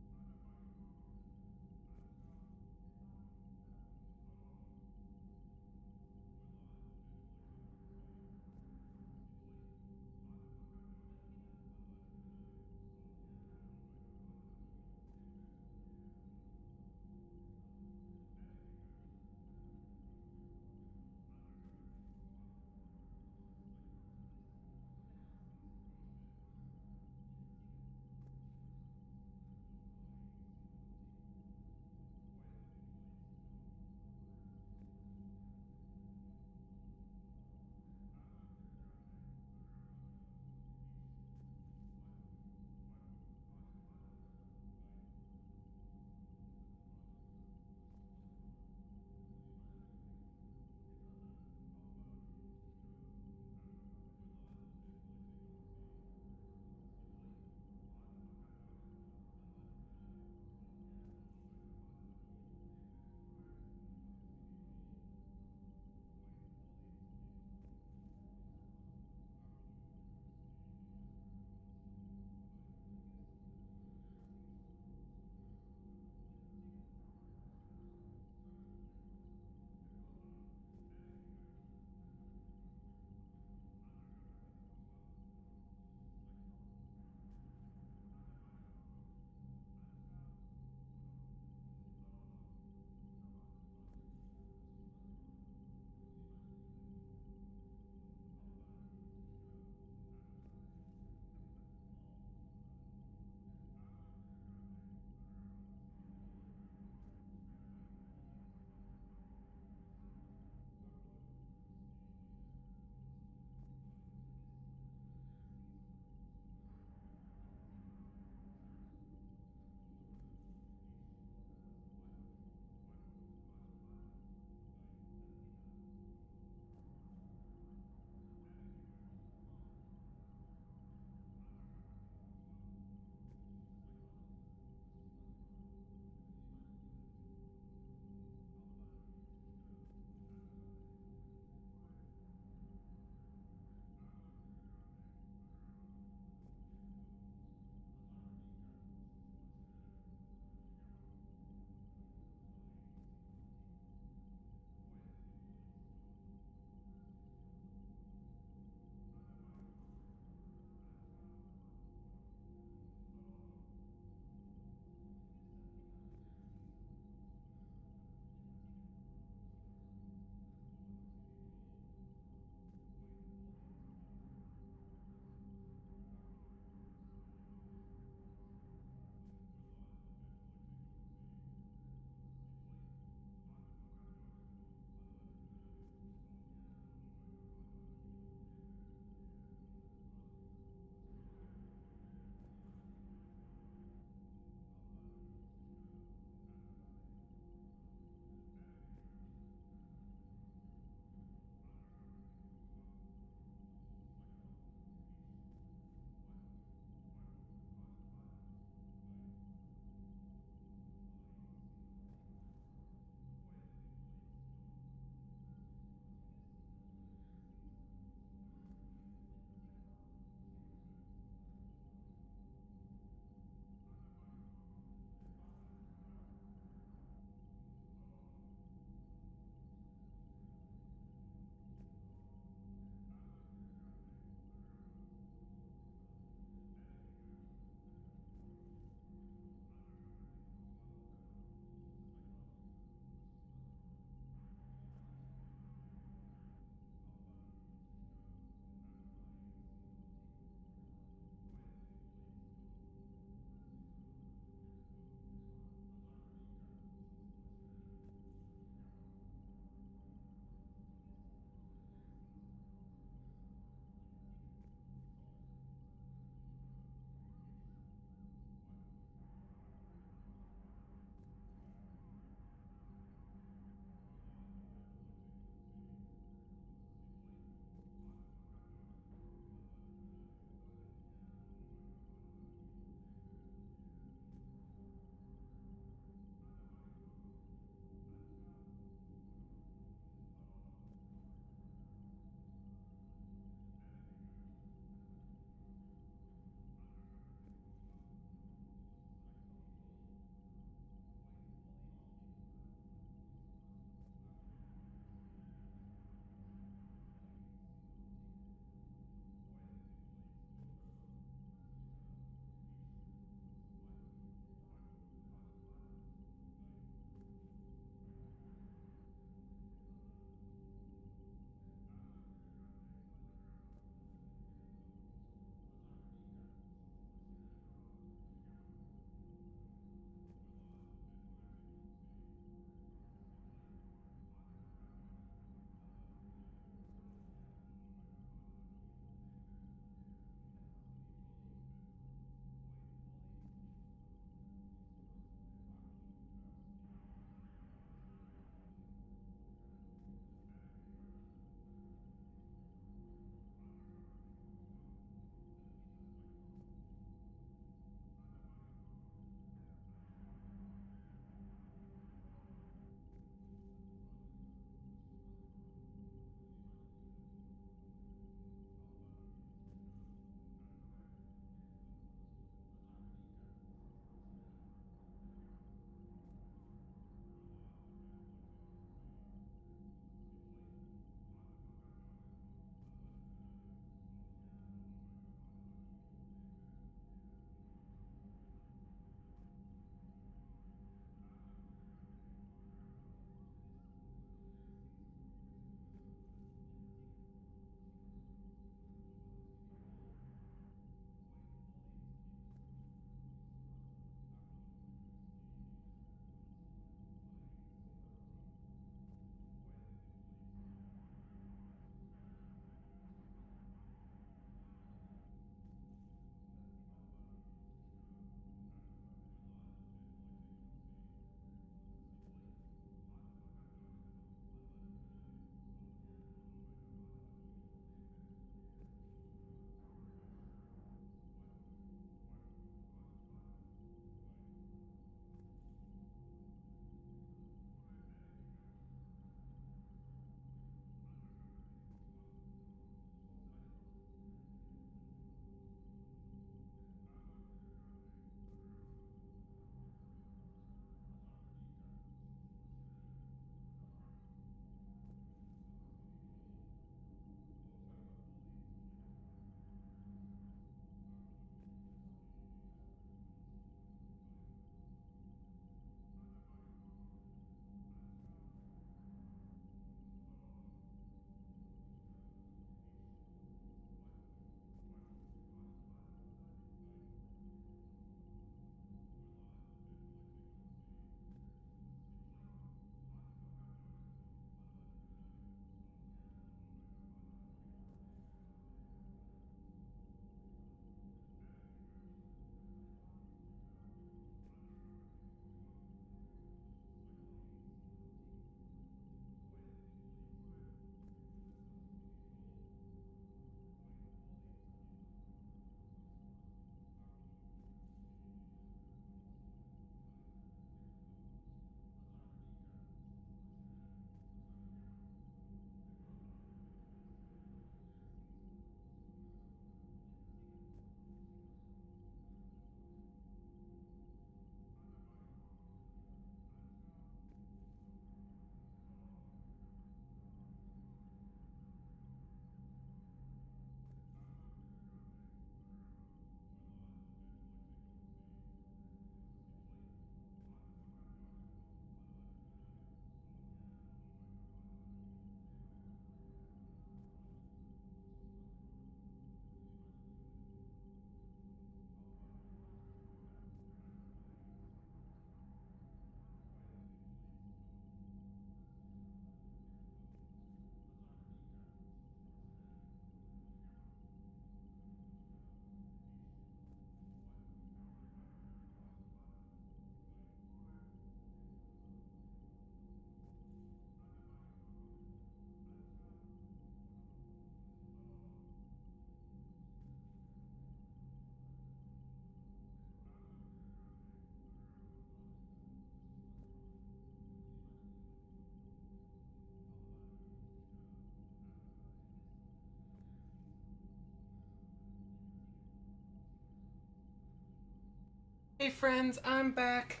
Hey friends, I'm back.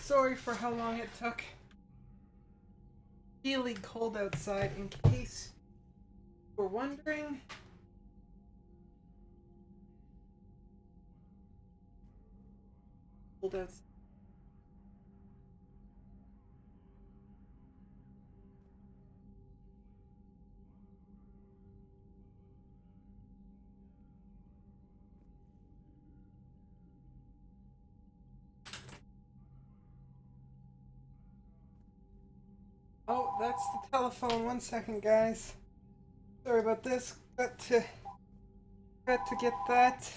Sorry for how long it took. Really cold outside, in case you're wondering. Cold outside. Oh, that's the telephone. 1 second, guys. Sorry about this. Got to get that.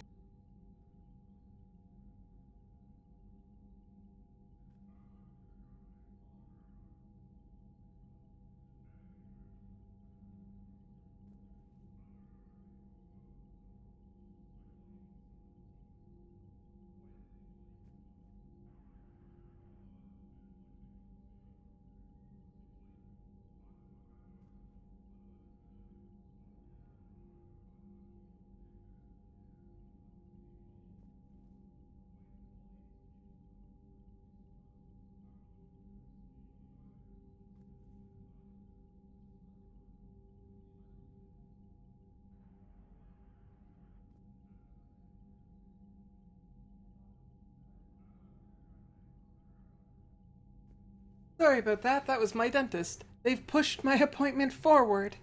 Sorry about that. That was my dentist. They've pushed my appointment forward.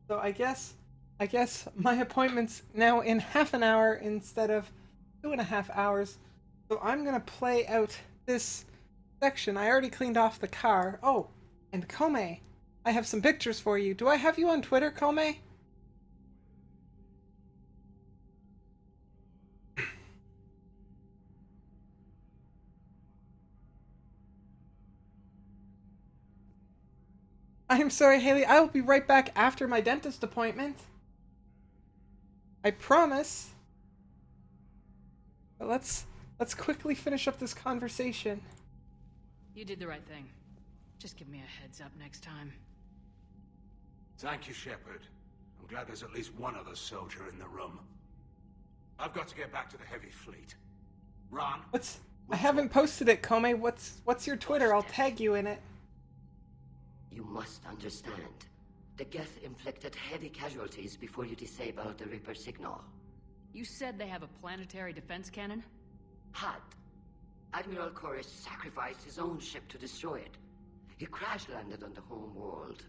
So I guess my appointment's now in half an hour instead of 2.5 hours. So I'm gonna play out this section. I already cleaned off the car. Oh, and Kome, I have some pictures for you. Do I have you on Twitter, Kome? I'm sorry, Haley. I will be right back after my dentist appointment. I promise. But let's quickly finish up this conversation. You did the right thing. Just give me a heads up next time. Thank you, Shepard. I'm glad there's at least one other soldier in the room. I've got to get back to the heavy fleet. Ron? I haven't posted it, Kome. What's your Twitter? I'll tag you in it. You must understand. The Geth inflicted heavy casualties before you disabled the Reaper signal. You said they have a planetary defense cannon? Had. Admiral Chorus sacrificed his own ship to destroy it. He crash-landed on the home world.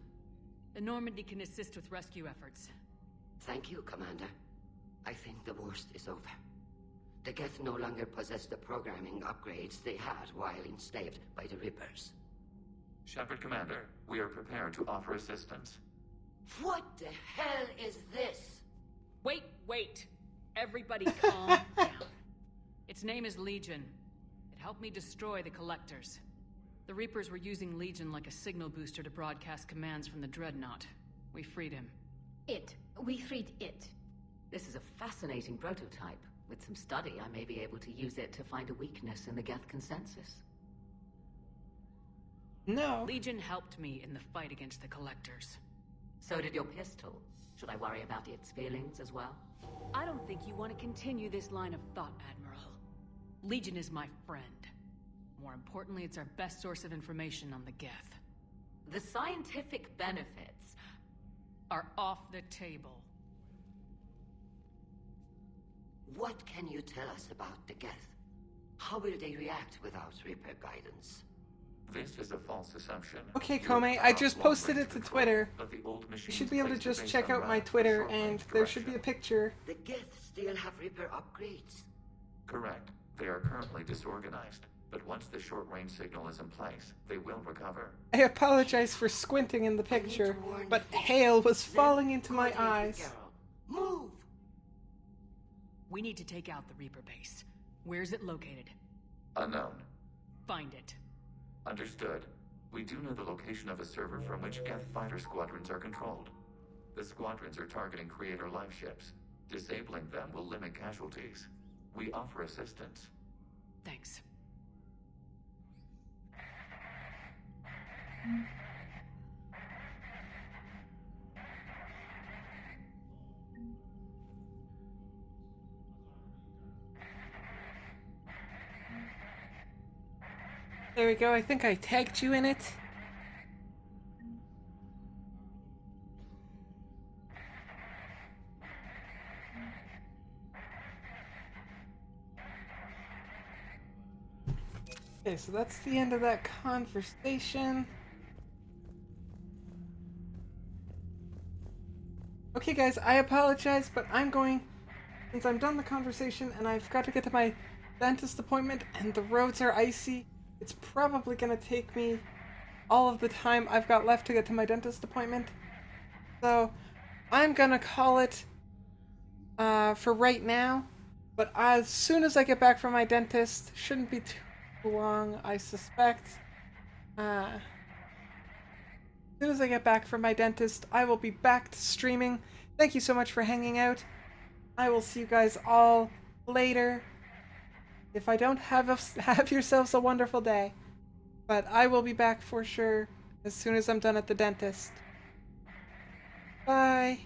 The Normandy can assist with rescue efforts. Thank you, Commander. I think the worst is over. The Geth no longer possess the programming upgrades they had while enslaved by the Reapers. Shepard Commander, we are prepared to offer assistance. What the hell is this? Wait! Everybody calm down. Its name is Legion. It helped me destroy the Collectors. The Reapers were using Legion like a signal booster to broadcast commands from the Dreadnought. We freed him. We freed it. This is a fascinating prototype. With some study, I may be able to use it to find a weakness in the Geth consensus. No. Legion helped me in the fight against the Collectors. So did your pistol. Should I worry about its feelings as well? I don't think you want to continue this line of thought, Admiral. Legion is my friend. More importantly, it's our best source of information on the Geth. The scientific benefits are off the table. What can you tell us about the Geth? How will they react without Reaper guidance? This is a false assumption. Okay, Kome, I just posted it to Twitter. You should be able to just check out my Twitter, and there should be a picture. The Geth still have Reaper upgrades? Correct. They are currently disorganized, but once the short-range signal is in place, they will recover. I apologize for squinting in the picture, but hail was falling into my eyes. Move! We need to take out the Reaper base. Where's it located? Unknown. Find it. Understood. We do know the location of a server from which Geth fighter squadrons are controlled. The squadrons are targeting Creator life ships. Disabling them will limit casualties. We offer assistance. Thanks. There we go. I think I tagged you in it. Okay, so that's the end of that conversation. Okay guys, I apologize, but I'm going, since I'm done the conversation and I've got to get to my dentist appointment and the roads are icy, it's probably gonna take me all of the time I've got left to get to my dentist appointment. So I'm gonna call it for right now, but as soon as I get back from my dentist, shouldn't be too long, I suspect. As soon as I get back from my dentist, I will be back to streaming. Thank you so much for hanging out. I will see you guys all later. If I don't have yourselves a wonderful day. But I will be back for sure as soon as I'm done at the dentist. Bye.